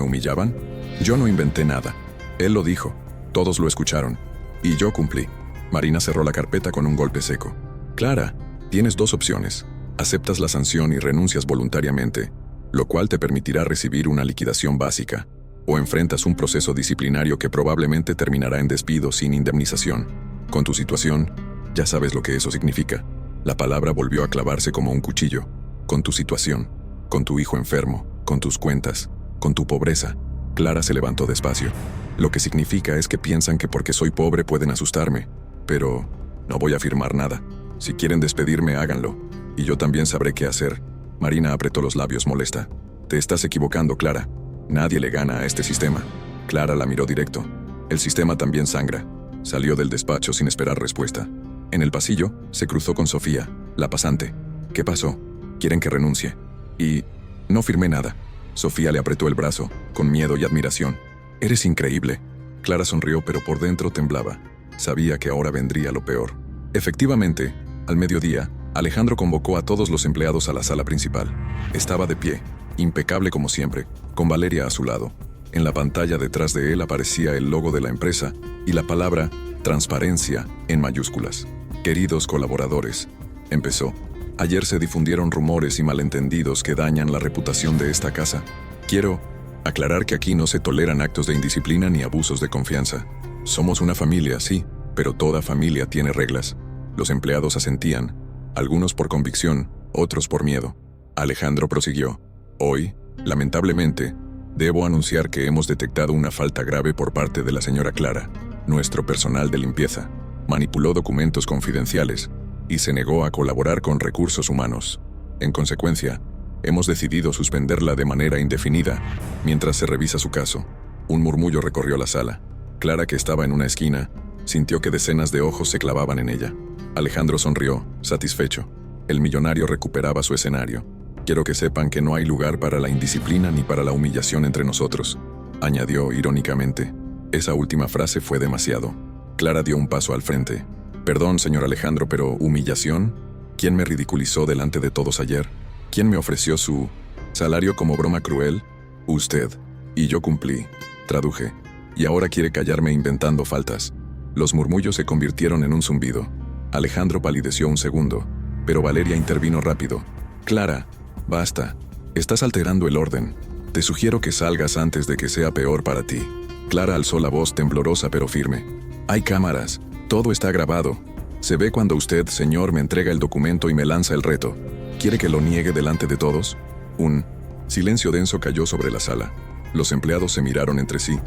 humillaban? Yo no inventé nada. Él lo dijo. Todos lo escucharon. Y yo cumplí». Marina cerró la carpeta con un golpe seco. «Clara, tienes dos opciones. Aceptas la sanción y renuncias voluntariamente, lo cual te permitirá recibir una liquidación básica, o enfrentas un proceso disciplinario que probablemente terminará en despido sin indemnización. Con tu situación, ya sabes lo que eso significa». La palabra volvió a clavarse como un cuchillo. «Con tu situación, con tu hijo enfermo, con tus cuentas, con tu pobreza». Clara se levantó despacio. «Lo que significa es que piensan que porque soy pobre pueden asustarme. Pero no voy a firmar nada. Si quieren despedirme, háganlo. Y yo también sabré qué hacer». Marina apretó los labios molesta. «Te estás equivocando, Clara. Nadie le gana a este sistema». Clara la miró directo. «El sistema también sangra». Salió del despacho sin esperar respuesta. En el pasillo, se cruzó con Sofía, la pasante. «¿Qué pasó? Quieren que renuncie». «Y no firmé nada». Sofía le apretó el brazo, con miedo y admiración. «Eres increíble». Clara sonrió, pero por dentro temblaba. Sabía que ahora vendría lo peor. Efectivamente, al mediodía, Alejandro convocó a todos los empleados a la sala principal. Estaba de pie, impecable como siempre, con Valeria a su lado. En la pantalla detrás de él aparecía el logo de la empresa y la palabra «transparencia» en mayúsculas. «Queridos colaboradores», empezó. «Ayer se difundieron rumores y malentendidos que dañan la reputación de esta casa. Quiero aclarar que aquí no se toleran actos de indisciplina ni abusos de confianza. Somos una familia, sí, pero toda familia tiene reglas». Los empleados asentían, algunos por convicción, otros por miedo. Alejandro prosiguió. «Hoy, lamentablemente, debo anunciar que hemos detectado una falta grave por parte de la señora Clara. Nuestro personal de limpieza manipuló documentos confidenciales y se negó a colaborar con Recursos Humanos. En consecuencia, Hemos decidido suspenderla de manera indefinida mientras se revisa su caso. Un murmullo recorrió la sala. Clara, que estaba en una esquina, sintió que decenas de ojos se clavaban en ella. Alejandro sonrió, satisfecho. El millonario recuperaba su escenario. Quiero que sepan que no hay lugar para la indisciplina ni para la humillación entre nosotros, añadió irónicamente. Esa última frase fue demasiado. Clara dio un paso al frente. Perdón, señor Alejandro, pero ¿humillación? ¿Quién me ridiculizó delante de todos ayer? ¿Quién me ofreció su salario como broma cruel? Usted. Y yo cumplí. Traduje. Y ahora quiere callarme inventando faltas. Los murmullos se convirtieron en un zumbido. Alejandro palideció un segundo, pero Valeria intervino rápido. Clara, basta. Estás alterando el orden. Te sugiero que salgas antes de que sea peor para ti. Clara alzó la voz temblorosa pero firme. Hay cámaras. Todo está grabado. Se ve cuando usted, señor, me entrega el documento y me lanza el reto. ¿Quiere que lo niegue delante de todos? Un silencio denso cayó sobre la sala. Los empleados se miraron entre sí.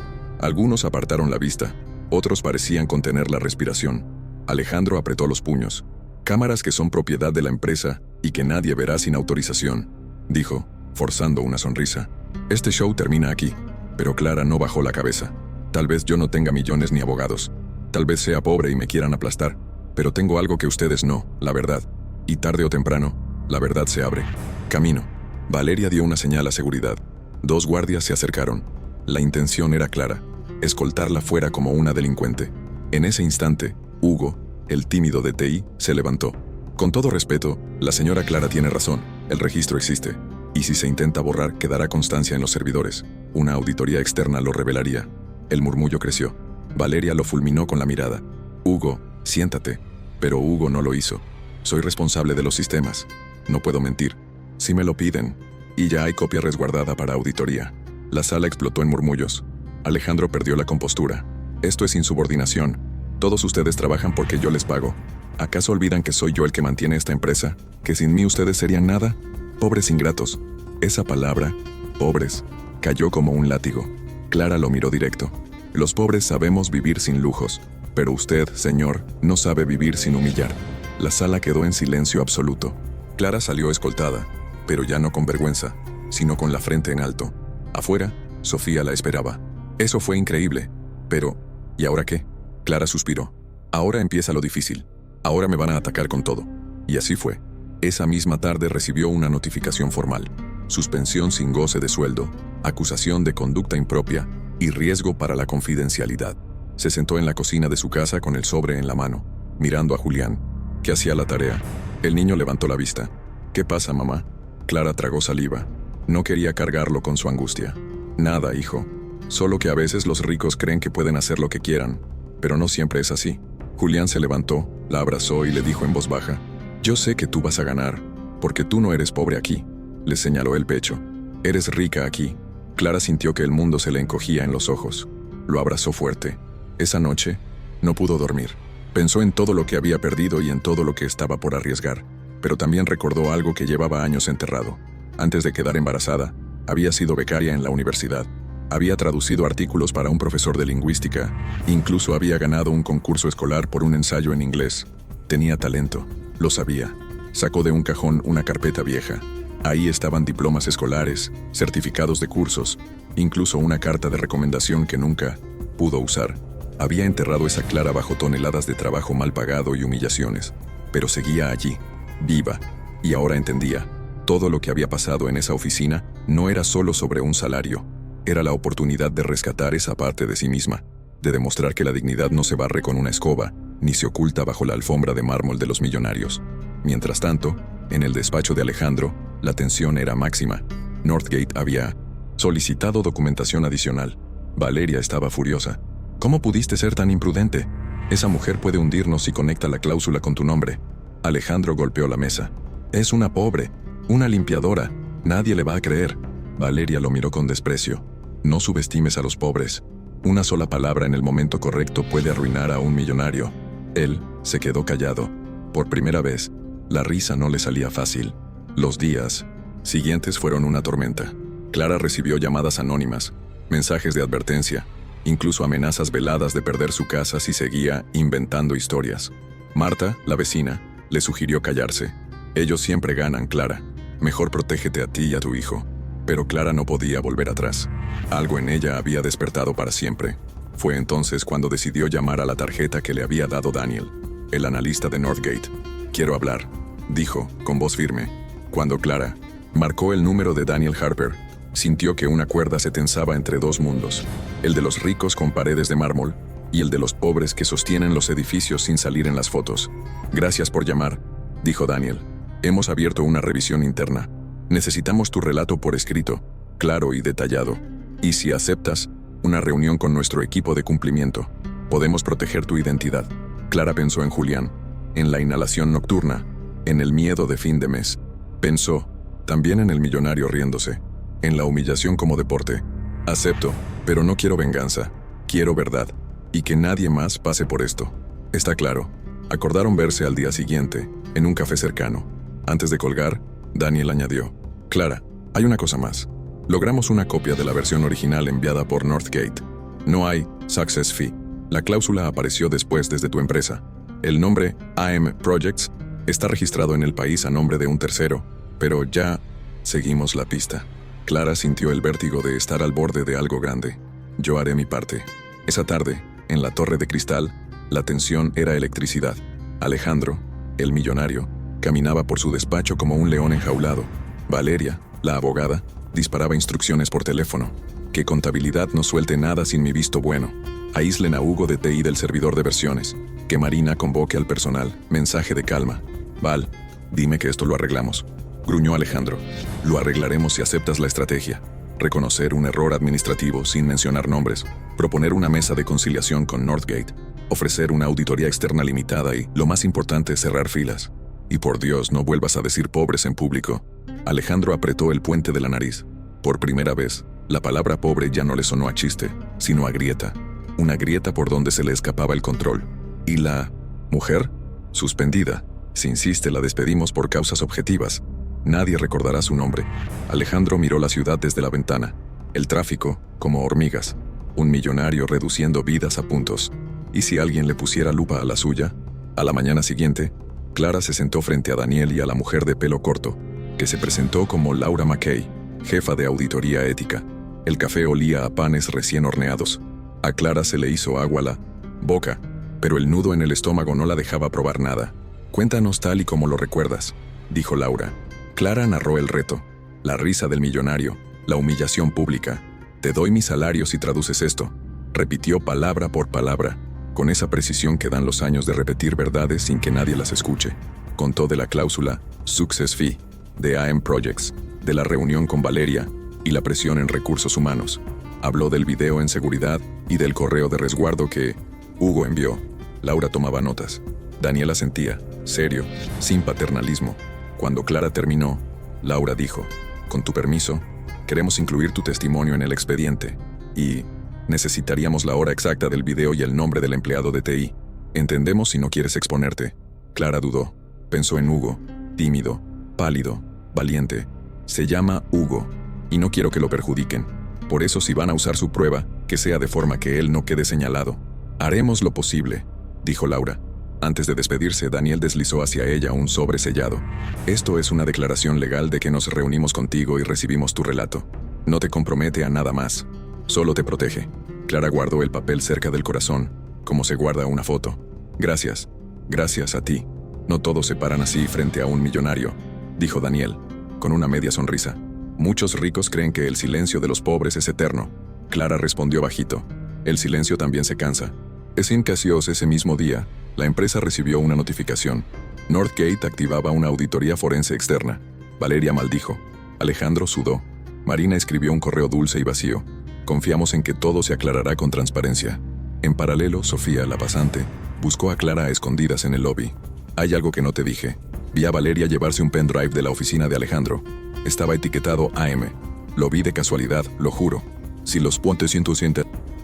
Algunos apartaron la vista. Otros parecían contener la respiración. Alejandro apretó los puños. Cámaras que son propiedad de la empresa y que nadie verá sin autorización, dijo, forzando una sonrisa. Este show termina aquí. Pero Clara no bajó la cabeza. Tal vez yo no tenga millones ni abogados. Tal vez sea pobre y me quieran aplastar. Pero tengo algo que ustedes no, la verdad. Y tarde o temprano, la verdad se abre. Camino. Valeria dio una señal a seguridad. 2 guardias se acercaron. La intención era clara: escoltarla fuera como una delincuente. En ese instante, Hugo, el tímido de TI, se levantó. Con todo respeto, la señora Clara tiene razón. El registro existe. Y si se intenta borrar, quedará constancia en los servidores. Una auditoría externa lo revelaría. El murmullo creció. Valeria lo fulminó con la mirada. Hugo, siéntate. Pero Hugo no lo hizo. Soy responsable de los sistemas. No puedo mentir. Si me lo piden. Y ya hay copia resguardada para auditoría. La sala explotó en murmullos. Alejandro perdió la compostura. Esto es insubordinación. Todos ustedes trabajan porque yo les pago. ¿Acaso olvidan que soy yo el que mantiene esta empresa? ¿Que sin mí ustedes serían nada? Pobres ingratos. Esa palabra, pobres, cayó como un látigo. Clara lo miró directo. Los pobres sabemos vivir sin lujos, pero usted, señor, no sabe vivir sin humillar. La sala quedó en silencio absoluto. Clara salió escoltada, pero ya no con vergüenza, sino con la frente en alto. Afuera, Sofía la esperaba. Eso fue increíble. Pero, ¿y ahora qué? Clara suspiró. Ahora empieza lo difícil. Ahora me van a atacar con todo. Y así fue. Esa misma tarde recibió una notificación formal. Suspensión sin goce de sueldo, acusación de conducta impropia y riesgo para la confidencialidad. Se sentó en la cocina de su casa con el sobre en la mano, mirando a Julián, que hacía la tarea. El niño levantó la vista. ¿Qué pasa, mamá? Clara tragó saliva. No quería cargarlo con su angustia. Nada, hijo. Solo que a veces los ricos creen que pueden hacer lo que quieran, pero no siempre es así. Julián se levantó, la abrazó y le dijo en voz baja: yo sé que tú vas a ganar, porque tú no eres pobre aquí. Le señaló el pecho. Eres rica aquí. Clara sintió que el mundo se le encogía en los ojos. Lo abrazó fuerte. Esa noche, no pudo dormir. Pensó en todo lo que había perdido y en todo lo que estaba por arriesgar, pero también recordó algo que llevaba años enterrado. Antes de quedar embarazada, había sido becaria en la universidad. Había traducido artículos para un profesor de lingüística. Incluso había ganado un concurso escolar por un ensayo en inglés. Tenía talento. Lo sabía. Sacó de un cajón una carpeta vieja. Ahí estaban diplomas escolares, certificados de cursos, incluso una carta de recomendación que nunca pudo usar. Había enterrado esa Clara bajo toneladas de trabajo mal pagado y humillaciones, pero seguía allí, viva, y ahora entendía. Todo lo que había pasado en esa oficina no era solo sobre un salario, era la oportunidad de rescatar esa parte de sí misma, de demostrar que la dignidad no se barre con una escoba, ni se oculta bajo la alfombra de mármol de los millonarios. Mientras tanto, en el despacho de Alejandro, la tensión era máxima. Northgate había solicitado documentación adicional. Valeria estaba furiosa. ¿Cómo pudiste ser tan imprudente? Esa mujer puede hundirnos si conecta la cláusula con tu nombre. Alejandro golpeó la mesa. Es una pobre, una limpiadora. Nadie le va a creer. Valeria lo miró con desprecio. No subestimes a los pobres. Una sola palabra en el momento correcto puede arruinar a un millonario. Él se quedó callado. Por primera vez, la risa no le salía fácil. Los días siguientes fueron una tormenta. Clara recibió llamadas anónimas, mensajes de advertencia, incluso amenazas veladas de perder su casa si seguía inventando historias. Marta, la vecina, le sugirió callarse. Ellos siempre ganan, Clara. Mejor protégete a ti y a tu hijo. Pero Clara no podía volver atrás. Algo en ella había despertado para siempre. Fue entonces cuando decidió llamar a la tarjeta que le había dado Daniel, el analista de Northgate. «Quiero hablar», dijo, con voz firme. Cuando Clara marcó el número de Daniel Harper, sintió que una cuerda se tensaba entre dos mundos, el de los ricos con paredes de mármol y el de los pobres que sostienen los edificios sin salir en las fotos. «Gracias por llamar», dijo Daniel. «Hemos abierto una revisión interna. Necesitamos tu relato por escrito, claro y detallado. Y si aceptas, una reunión con nuestro equipo de cumplimiento. Podemos proteger tu identidad». Clara pensó en Julián, en la inhalación nocturna, en el miedo de fin de mes. Pensó también en el millonario riéndose, en la humillación como deporte. «Acepto, pero no quiero venganza. Quiero verdad. Y que nadie más pase por esto. Está claro». Acordaron verse al día siguiente, en un café cercano. Antes de colgar, Daniel añadió: «Clara, hay una cosa más. Logramos una copia de la versión original enviada por Northgate. No hay success fee. La cláusula apareció después desde tu empresa. El nombre AM Projects está registrado en el país a nombre de un tercero, pero ya seguimos la pista». Clara sintió el vértigo de estar al borde de algo grande. «Yo haré mi parte». Esa tarde, en la torre de cristal, la tensión era electricidad. Alejandro, el millonario, caminaba por su despacho como un león enjaulado. Valeria, la abogada, disparaba instrucciones por teléfono. «Que contabilidad no suelte nada sin mi visto bueno. Aíslen a Hugo de TI del servidor de versiones. Que Marina convoque al personal. Mensaje de calma. Val, dime que esto lo arreglamos», gruñó Alejandro. «Lo arreglaremos si aceptas la estrategia. Reconocer un error administrativo sin mencionar nombres. Proponer una mesa de conciliación con Northgate. Ofrecer una auditoría externa limitada y, lo más importante, cerrar filas. Y por Dios, no vuelvas a decir pobres en público». Alejandro apretó el puente de la nariz. Por primera vez, la palabra pobre ya no le sonó a chiste, sino a grieta. Una grieta por donde se le escapaba el control. ¿Y la mujer? Suspendida. Si insiste, la despedimos por causas objetivas. Nadie recordará su nombre. Alejandro miró la ciudad desde la ventana. El tráfico, como hormigas. Un millonario reduciendo vidas a puntos. ¿Y si alguien le pusiera lupa a la suya? A la mañana siguiente, Clara se sentó frente a Daniel y a la mujer de pelo corto, que se presentó como Laura McKay, jefa de auditoría ética. El café olía a panes recién horneados. A Clara se le hizo agua la boca, pero el nudo en el estómago no la dejaba probar nada. «Cuéntanos tal y como lo recuerdas», dijo Laura. Clara narró el reto, la risa del millonario, la humillación pública. «Te doy mi salario si traduces esto», repitió palabra por palabra, con esa precisión que dan los años de repetir verdades sin que nadie las escuche. Contó de la cláusula Success Fee, de AM Projects, de la reunión con Valeria y la presión en recursos humanos. Habló del video en seguridad y del correo de resguardo que Hugo envió. Laura tomaba notas. Daniel asentía, serio, sin paternalismo. Cuando Clara terminó, Laura dijo: «Con tu permiso, queremos incluir tu testimonio en el expediente. Y necesitaríamos la hora exacta del video y el nombre del empleado de TI. Entendemos si no quieres exponerte». Clara dudó. Pensó en Hugo, tímido, pálido, valiente. «Se llama Hugo, y no quiero que lo perjudiquen. Por eso, si van a usar su prueba, que sea de forma que él no quede señalado». «Haremos lo posible», dijo Laura. Antes de despedirse, Daniel deslizó hacia ella un sobre sellado. «Esto es una declaración legal de que nos reunimos contigo y recibimos tu relato. No te compromete a nada más. Solo te protege». Clara guardó el papel cerca del corazón, como se guarda una foto. «Gracias. Gracias a ti. No todos se paran así frente a un millonario», dijo Daniel, con una media sonrisa. «Muchos ricos creen que el silencio de los pobres es eterno». Clara respondió bajito. «El silencio también se cansa». En Casios ese mismo día, la empresa recibió una notificación. Northgate activaba una auditoría forense externa. Valeria maldijo. Alejandro sudó. Marina escribió un correo dulce y vacío. «Confiamos en que todo se aclarará con transparencia». En paralelo, Sofía, la pasante, buscó a Clara a escondidas en el lobby. «Hay algo que no te dije». Vi a Valeria llevarse un pendrive de la oficina de Alejandro. Estaba etiquetado AM. Lo vi de casualidad, lo juro. Si los pontes 100.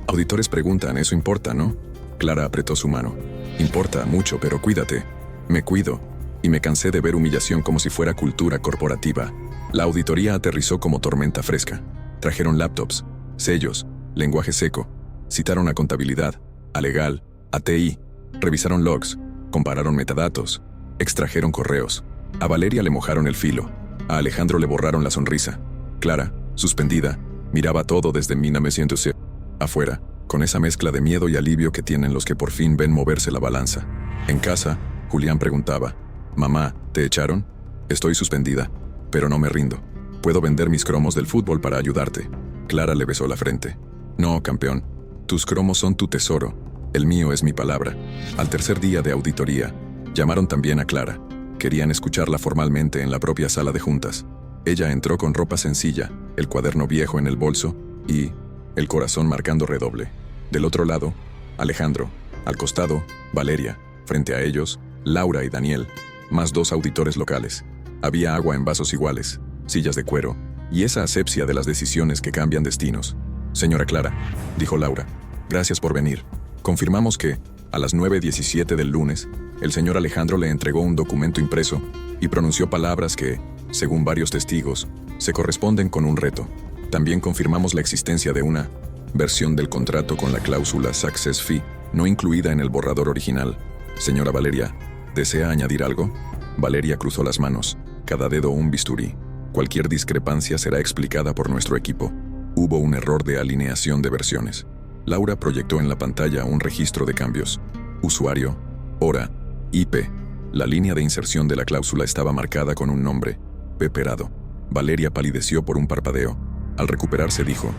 Auditores preguntan, ¿eso importa, no? Clara apretó su mano. «Importa mucho, pero cuídate». «Me cuido. Y me cansé de ver humillación como si fuera cultura corporativa». La auditoría aterrizó como tormenta fresca. Trajeron laptops, sellos, lenguaje seco. Citaron a contabilidad, a legal, a TI. Revisaron logs, compararon metadatos, extrajeron correos. A Valeria le mojaron el filo. A Alejandro le borraron la sonrisa. Clara, suspendida, miraba todo desde Mina meciéndose afuera, con esa mezcla de miedo y alivio que tienen los que por fin ven moverse la balanza. En casa, Julián preguntaba: «Mamá, ¿te echaron?» «Estoy suspendida, pero no me rindo. Puedo vender mis cromos del fútbol para ayudarte». Clara le besó la frente. «No, campeón. Tus cromos son tu tesoro. El mío es mi palabra». Al tercer día de auditoría, llamaron también a Clara. Querían escucharla formalmente en la propia sala de juntas. Ella entró con ropa sencilla, el cuaderno viejo en el bolso y el corazón marcando redoble. Del otro lado, Alejandro. Al costado, Valeria. Frente a ellos, Laura y Daniel, más 2 auditores locales. Había agua en vasos iguales, sillas de cuero, y esa asepsia de las decisiones que cambian destinos. «Señora Clara», dijo Laura, «gracias por venir. Confirmamos que, a las 9:17 del lunes, el señor Alejandro le entregó un documento impreso y pronunció palabras que, según varios testigos, se corresponden con un reto. También confirmamos la existencia de una versión del contrato con la cláusula Success Fee, no incluida en el borrador original. Señora Valeria, ¿desea añadir algo?» Valeria cruzó las manos, cada dedo un bisturí. «Cualquier discrepancia será explicada por nuestro equipo. Hubo un error de alineación de versiones». Laura proyectó en la pantalla un registro de cambios. Usuario, hora, IP. La línea de inserción de la cláusula estaba marcada con un nombre: Peperado. Valeria palideció por un parpadeo. Al recuperarse dijo: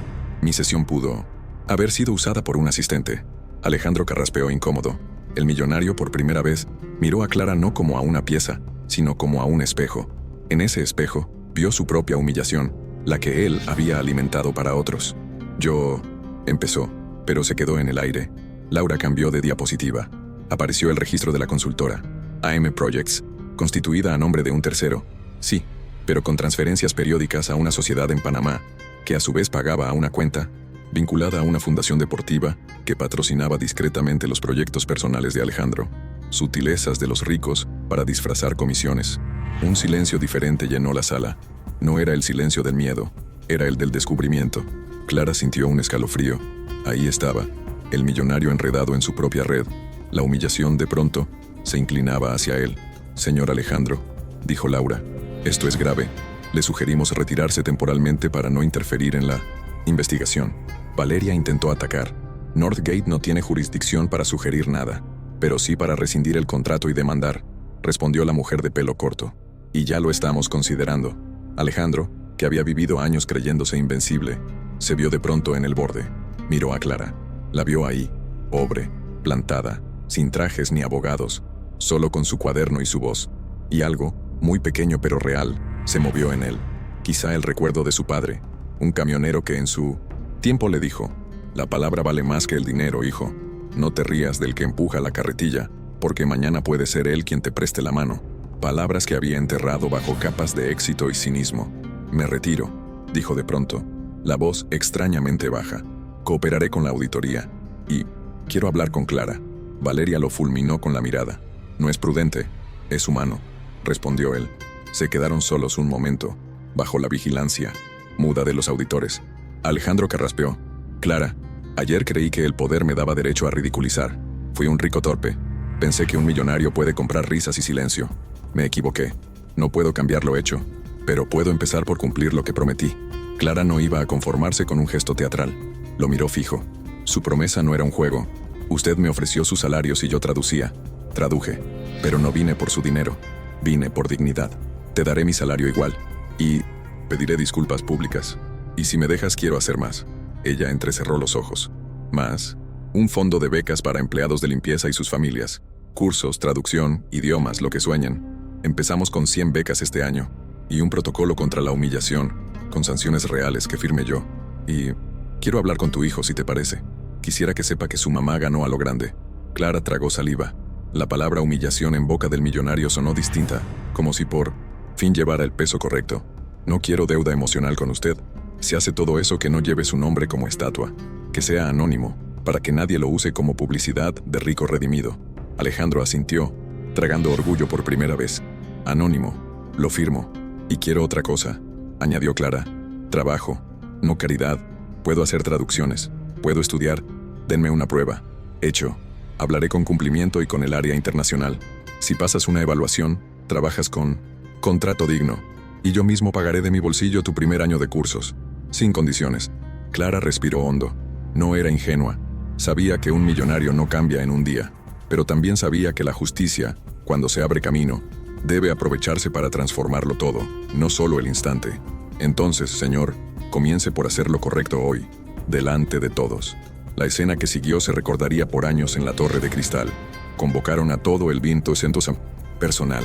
«Mi sesión pudo haber sido usada por un asistente». Alejandro carraspeó incómodo. El millonario por primera vez miró a Clara no como a una pieza, sino como a un espejo. En ese espejo vio su propia humillación, la que él había alimentado para otros. «Yo...» empezó, pero se quedó en el aire. Laura cambió de diapositiva. Apareció el registro de la consultora, AM Projects, constituida a nombre de un tercero. Sí, pero con transferencias periódicas a una sociedad en Panamá, que a su vez pagaba a una cuenta, vinculada a una fundación deportiva que patrocinaba discretamente los proyectos personales de Alejandro. Sutilezas de los ricos para disfrazar comisiones. Un silencio diferente llenó la sala. No era el silencio del miedo, era el del descubrimiento. Clara sintió un escalofrío. Ahí estaba, el millonario enredado en su propia red. La humillación de pronto se inclinaba hacia él. «Señor Alejandro», dijo Laura, «esto es grave. Le sugerimos retirarse temporalmente para no interferir en la investigación». Valeria intentó atacar. «Northgate no tiene jurisdicción para sugerir nada, pero sí para rescindir el contrato y demandar», respondió la mujer de pelo corto. «Y ya lo estamos considerando». Alejandro, que había vivido años creyéndose invencible, se vio de pronto en el borde. Miró a Clara. La vio ahí, pobre, plantada, sin trajes ni abogados, solo con su cuaderno y su voz. Y algo, muy pequeño pero real, se movió en él. Quizá el recuerdo de su padre, un camionero que en su tiempo le dijo: «La palabra vale más que el dinero, hijo. No te rías del que empuja la carretilla, porque mañana puede ser él quien te preste la mano». Palabras que había enterrado bajo capas de éxito y cinismo. «Me retiro», dijo de pronto, la voz extrañamente baja. «Cooperaré con la auditoría. Y quiero hablar con Clara». Valeria lo fulminó con la mirada. «No es prudente, es humano», respondió él. Se quedaron solos un momento, bajo la vigilancia muda de los auditores. Alejandro carraspeó: «Clara, ayer creí que el poder me daba derecho a ridiculizar. Fui un rico torpe. Pensé que un millonario puede comprar risas y silencio. Me equivoqué. No puedo cambiar lo hecho, pero puedo empezar por cumplir lo que prometí». Clara no iba a conformarse con un gesto teatral. Lo miró fijo. Su promesa no era un juego. «Usted me ofreció sus salarios y yo traducía. Traduje. Pero no vine por su dinero. Vine por dignidad. Te daré mi salario igual. Y pediré disculpas públicas. Y si me dejas, quiero hacer más». Ella entrecerró los ojos. «Más. Un fondo de becas para empleados de limpieza y sus familias. Cursos, traducción, idiomas, lo que sueñen. Empezamos con 100 becas este año. Y un protocolo contra la humillación, con sanciones reales que firme yo. Y quiero hablar con tu hijo, si te parece. Quisiera que sepa que su mamá ganó a lo grande». Clara tragó saliva. La palabra humillación en boca del millonario sonó distinta, como si por fin llevara el peso correcto. «No quiero deuda emocional con usted. Si hace todo eso, que no lleve su nombre como estatua. Que sea anónimo, para que nadie lo use como publicidad de rico redimido». Alejandro asintió, tragando orgullo por primera vez. «Anónimo, lo firmo. Y quiero otra cosa», añadió Clara. «Trabajo, no caridad. Puedo hacer traducciones. Puedo estudiar. Denme una prueba. Hecho. Hablaré con cumplimiento y con el área internacional. Si pasas una evaluación, trabajas con contrato digno. Y yo mismo pagaré de mi bolsillo tu primer año de cursos. Sin condiciones. Clara respiró hondo. No era ingenua. Sabía que un millonario no cambia en un día, pero también sabía que la justicia, cuando se abre camino, debe aprovecharse para transformarlo todo, no solo el instante. Entonces, señor, comience por hacer lo correcto hoy, delante de todos. La escena que siguió se recordaría por años en la Torre de Cristal. Convocaron a todo el personal.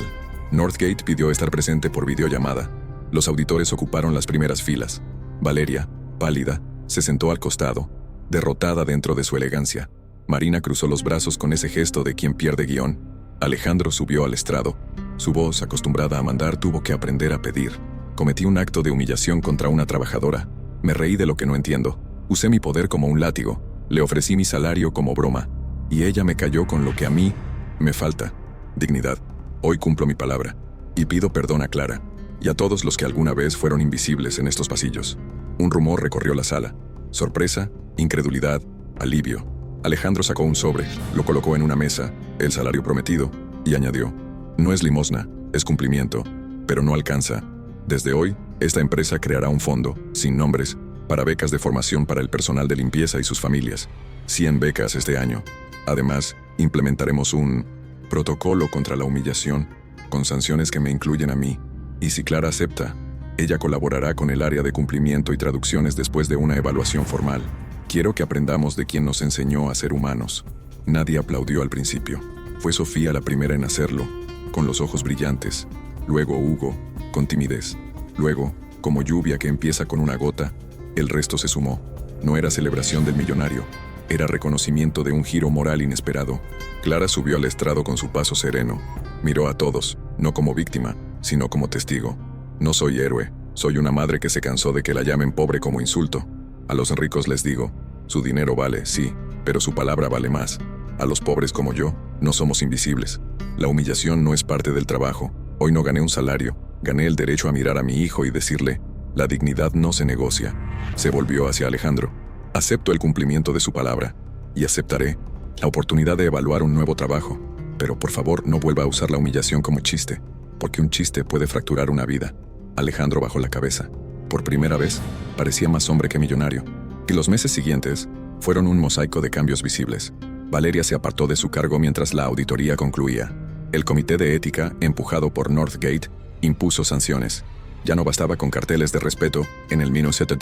Northgate pidió estar presente por videollamada. Los auditores ocuparon las primeras filas. Valeria, pálida, se sentó al costado, derrotada dentro de su elegancia. Marina cruzó los brazos con ese gesto de quien pierde guión. Alejandro subió al estrado. Su voz, acostumbrada a mandar, tuvo que aprender a pedir. Cometí un acto de humillación contra una trabajadora. Me reí de lo que no entiendo. Usé mi poder como un látigo. Le ofrecí mi salario como broma. Y ella me cayó con lo que a mí me falta. Dignidad. Hoy cumplo mi palabra. Y pido perdón a Clara. Y a todos los que alguna vez fueron invisibles en estos pasillos. Un rumor recorrió la sala. Sorpresa, incredulidad, alivio. Alejandro sacó un sobre, lo colocó en una mesa, el salario prometido, y añadió: no es limosna, es cumplimiento, pero no alcanza. Desde hoy, esta empresa creará un fondo, sin nombres, para becas de formación para el personal de limpieza y sus familias. 100 becas este año. Además, implementaremos un protocolo contra la humillación, con sanciones que me incluyen a mí. Y si Clara acepta, ella colaborará con el área de cumplimiento y traducciones después de una evaluación formal. Quiero que aprendamos de quien nos enseñó a ser humanos. Nadie aplaudió al principio. Fue Sofía la primera en hacerlo, con los ojos brillantes. Luego Hugo, con timidez. Luego, como lluvia que empieza con una gota, el resto se sumó. No era celebración del millonario, era reconocimiento de un giro moral inesperado. Clara subió al estrado con su paso sereno. Miró a todos, no como víctima, sino como testigo. No soy héroe, soy una madre que se cansó de que la llamen pobre como insulto. A los ricos les digo, su dinero vale, sí, pero su palabra vale más. A los pobres como yo, no somos invisibles. La humillación no es parte del trabajo. Hoy no gané un salario, gané el derecho a mirar a mi hijo y decirle: la dignidad no se negocia. Se volvió hacia Alejandro. Acepto el cumplimiento de su palabra, y aceptaré la oportunidad de evaluar un nuevo trabajo. Pero por favor, no vuelva a usar la humillación como chiste, porque un chiste puede fracturar una vida. Alejandro bajó la cabeza. Por primera vez, parecía más hombre que millonario. Y los meses siguientes fueron un mosaico de cambios visibles. Valeria se apartó de su cargo mientras la auditoría concluía. El comité de ética, empujado por Northgate, impuso sanciones. Ya no bastaba con carteles de respeto en el Minnesota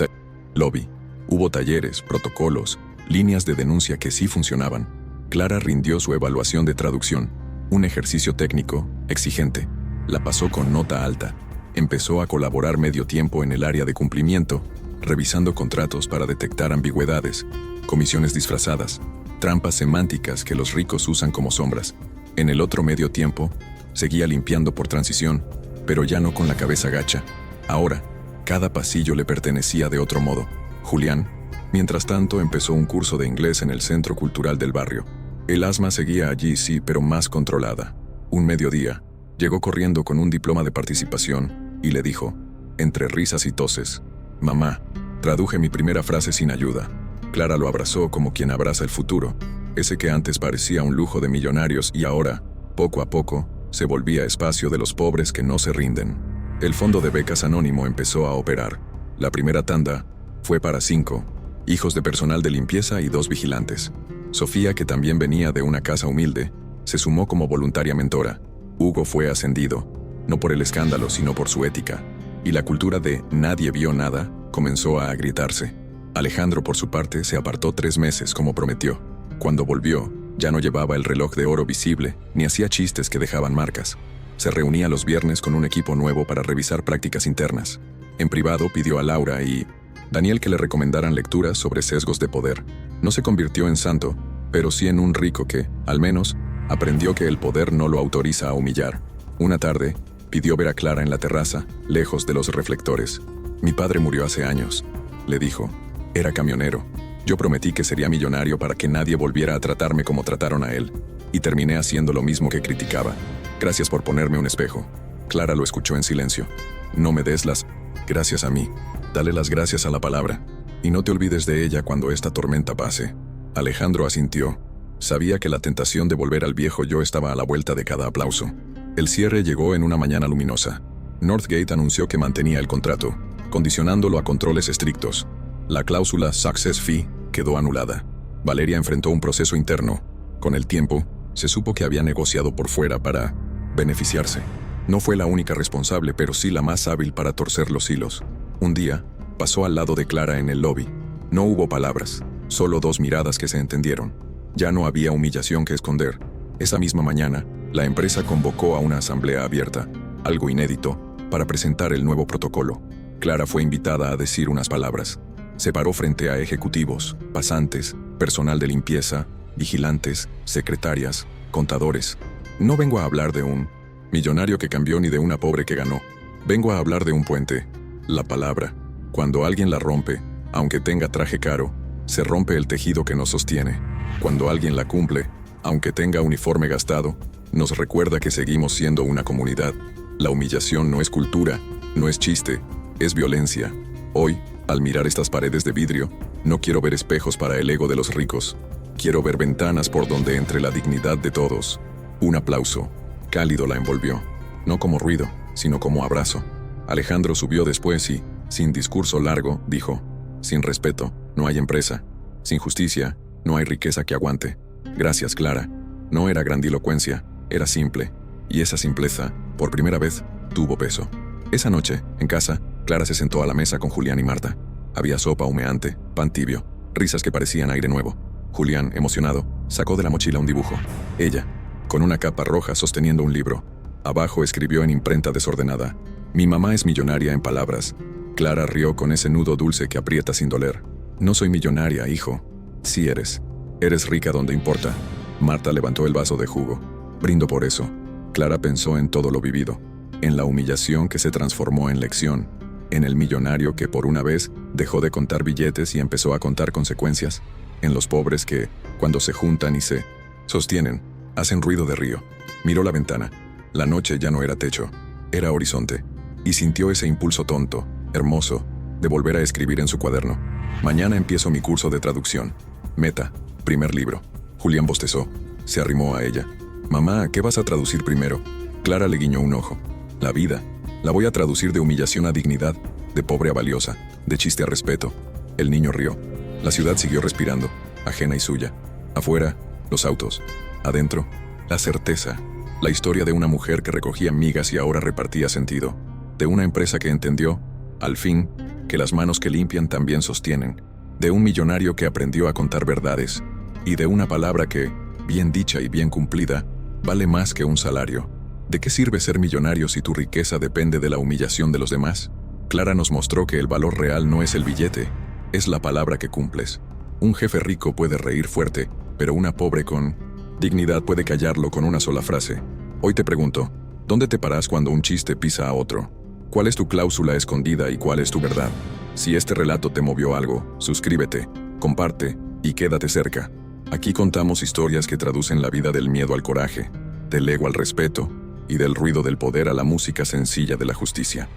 Lobby. Hubo talleres, protocolos, líneas de denuncia que sí funcionaban. Clara rindió su evaluación de traducción, un ejercicio técnico, exigente. La pasó con nota alta. Empezó a colaborar medio tiempo en el área de cumplimiento, revisando contratos para detectar ambigüedades, comisiones disfrazadas, trampas semánticas que los ricos usan como sombras. En el otro medio tiempo, seguía limpiando por transición, pero ya no con la cabeza gacha. Ahora, cada pasillo le pertenecía de otro modo. Julián, mientras tanto, empezó un curso de inglés en el Centro Cultural del barrio. El asma seguía allí, sí, pero más controlada. Un mediodía, llegó corriendo con un diploma de participación y le dijo, entre risas y toses: «Mamá, traduje mi primera frase sin ayuda». Clara lo abrazó como quien abraza el futuro, ese que antes parecía un lujo de millonarios y ahora, poco a poco, se volvía espacio de los pobres que no se rinden. El fondo de becas anónimo empezó a operar. La primera tanda fue para 5 hijos de personal de limpieza y 2 vigilantes. Sofía, que también venía de una casa humilde, se sumó como voluntaria mentora. Hugo fue ascendido, no por el escándalo, sino por su ética. Y la cultura de «nadie vio nada» comenzó a agrietarse. Alejandro, por su parte, se apartó 3 meses como prometió. Cuando volvió, ya no llevaba el reloj de oro visible, ni hacía chistes que dejaban marcas. Se reunía los viernes con un equipo nuevo para revisar prácticas internas. En privado pidió a Laura y Daniel que le recomendaran lecturas sobre sesgos de poder. No se convirtió en santo, pero sí en un rico que, al menos, aprendió que el poder no lo autoriza a humillar. Una tarde, pidió ver a Clara en la terraza, lejos de los reflectores. «Mi padre murió hace años», le dijo. «Era camionero. Yo prometí que sería millonario para que nadie volviera a tratarme como trataron a él. Y terminé haciendo lo mismo que criticaba. Gracias por ponerme un espejo». Clara lo escuchó en silencio. «No me des las gracias a mí. Dale las gracias a la palabra. Y no te olvides de ella cuando esta tormenta pase». Alejandro asintió. Sabía que la tentación de volver al viejo yo estaba a la vuelta de cada aplauso. El cierre llegó en una mañana luminosa. Northgate anunció que mantenía el contrato, condicionándolo a controles estrictos. La cláusula Success Fee quedó anulada. Valeria enfrentó un proceso interno. Con el tiempo, se supo que había negociado por fuera para beneficiarse. No fue la única responsable, pero sí la más hábil para torcer los hilos. Un día, pasó al lado de Clara en el lobby. No hubo palabras, solo dos miradas que se entendieron. Ya no había humillación que esconder. Esa misma mañana, la empresa convocó a una asamblea abierta, algo inédito, para presentar el nuevo protocolo. Clara fue invitada a decir unas palabras. Se paró frente a ejecutivos, pasantes, personal de limpieza, vigilantes, secretarias, contadores. No vengo a hablar de un millonario que cambió ni de una pobre que ganó. Vengo a hablar de un puente. La palabra. Cuando alguien la rompe, aunque tenga traje caro, se rompe el tejido que nos sostiene. Cuando alguien la cumple, aunque tenga uniforme gastado, nos recuerda que seguimos siendo una comunidad. La humillación no es cultura, no es chiste, es violencia. Hoy, al mirar estas paredes de vidrio, no quiero ver espejos para el ego de los ricos. Quiero ver ventanas por donde entre la dignidad de todos. Un aplauso cálido la envolvió, no como ruido, sino como abrazo. Alejandro subió después y, sin discurso largo, dijo: sin respeto, no hay empresa. Sin justicia, no hay riqueza que aguante. Gracias, Clara. No era grandilocuencia, era simple. Y esa simpleza, por primera vez, tuvo peso. Esa noche, en casa, Clara se sentó a la mesa con Julián y Marta. Había sopa humeante, pan tibio, risas que parecían aire nuevo. Julián, emocionado, sacó de la mochila un dibujo. Ella, con una capa roja sosteniendo un libro. Abajo escribió en imprenta desordenada: mi mamá es millonaria en palabras. Clara rió con ese nudo dulce que aprieta sin doler. No soy millonaria, hijo. Sí eres. Eres rica donde importa. Marta levantó el vaso de jugo. Brindo por eso. Clara pensó en todo lo vivido. En la humillación que se transformó en lección. En el millonario que por una vez dejó de contar billetes y empezó a contar consecuencias. En los pobres que, cuando se juntan y se sostienen, hacen ruido de río. Miró la ventana. La noche ya no era techo, era horizonte. Y sintió ese impulso tonto, hermoso, de volver a escribir en su cuaderno. Mañana empiezo mi curso de traducción. Meta, primer libro. Julián bostezó. Se arrimó a ella. Mamá, ¿qué vas a traducir primero? Clara le guiñó un ojo. La vida. La voy a traducir de humillación a dignidad, de pobre a valiosa, de chiste a respeto. El niño rió. La ciudad siguió respirando, ajena y suya. Afuera, los autos. Adentro, la certeza. La historia de una mujer que recogía migas y ahora repartía sentido. De una empresa que entendió, al fin, que las manos que limpian también sostienen. De un millonario que aprendió a contar verdades. Y de una palabra que, bien dicha y bien cumplida, vale más que un salario. ¿De qué sirve ser millonario si tu riqueza depende de la humillación de los demás? Clara nos mostró que el valor real no es el billete, es la palabra que cumples. Un jefe rico puede reír fuerte, pero una pobre con dignidad puede callarlo con una sola frase. Hoy te pregunto, ¿dónde te paras cuando un chiste pisa a otro? ¿Cuál es tu cláusula escondida y cuál es tu verdad? Si este relato te movió algo, suscríbete, comparte y quédate cerca. Aquí contamos historias que traducen la vida del miedo al coraje, del ego al respeto y del ruido del poder a la música sencilla de la justicia.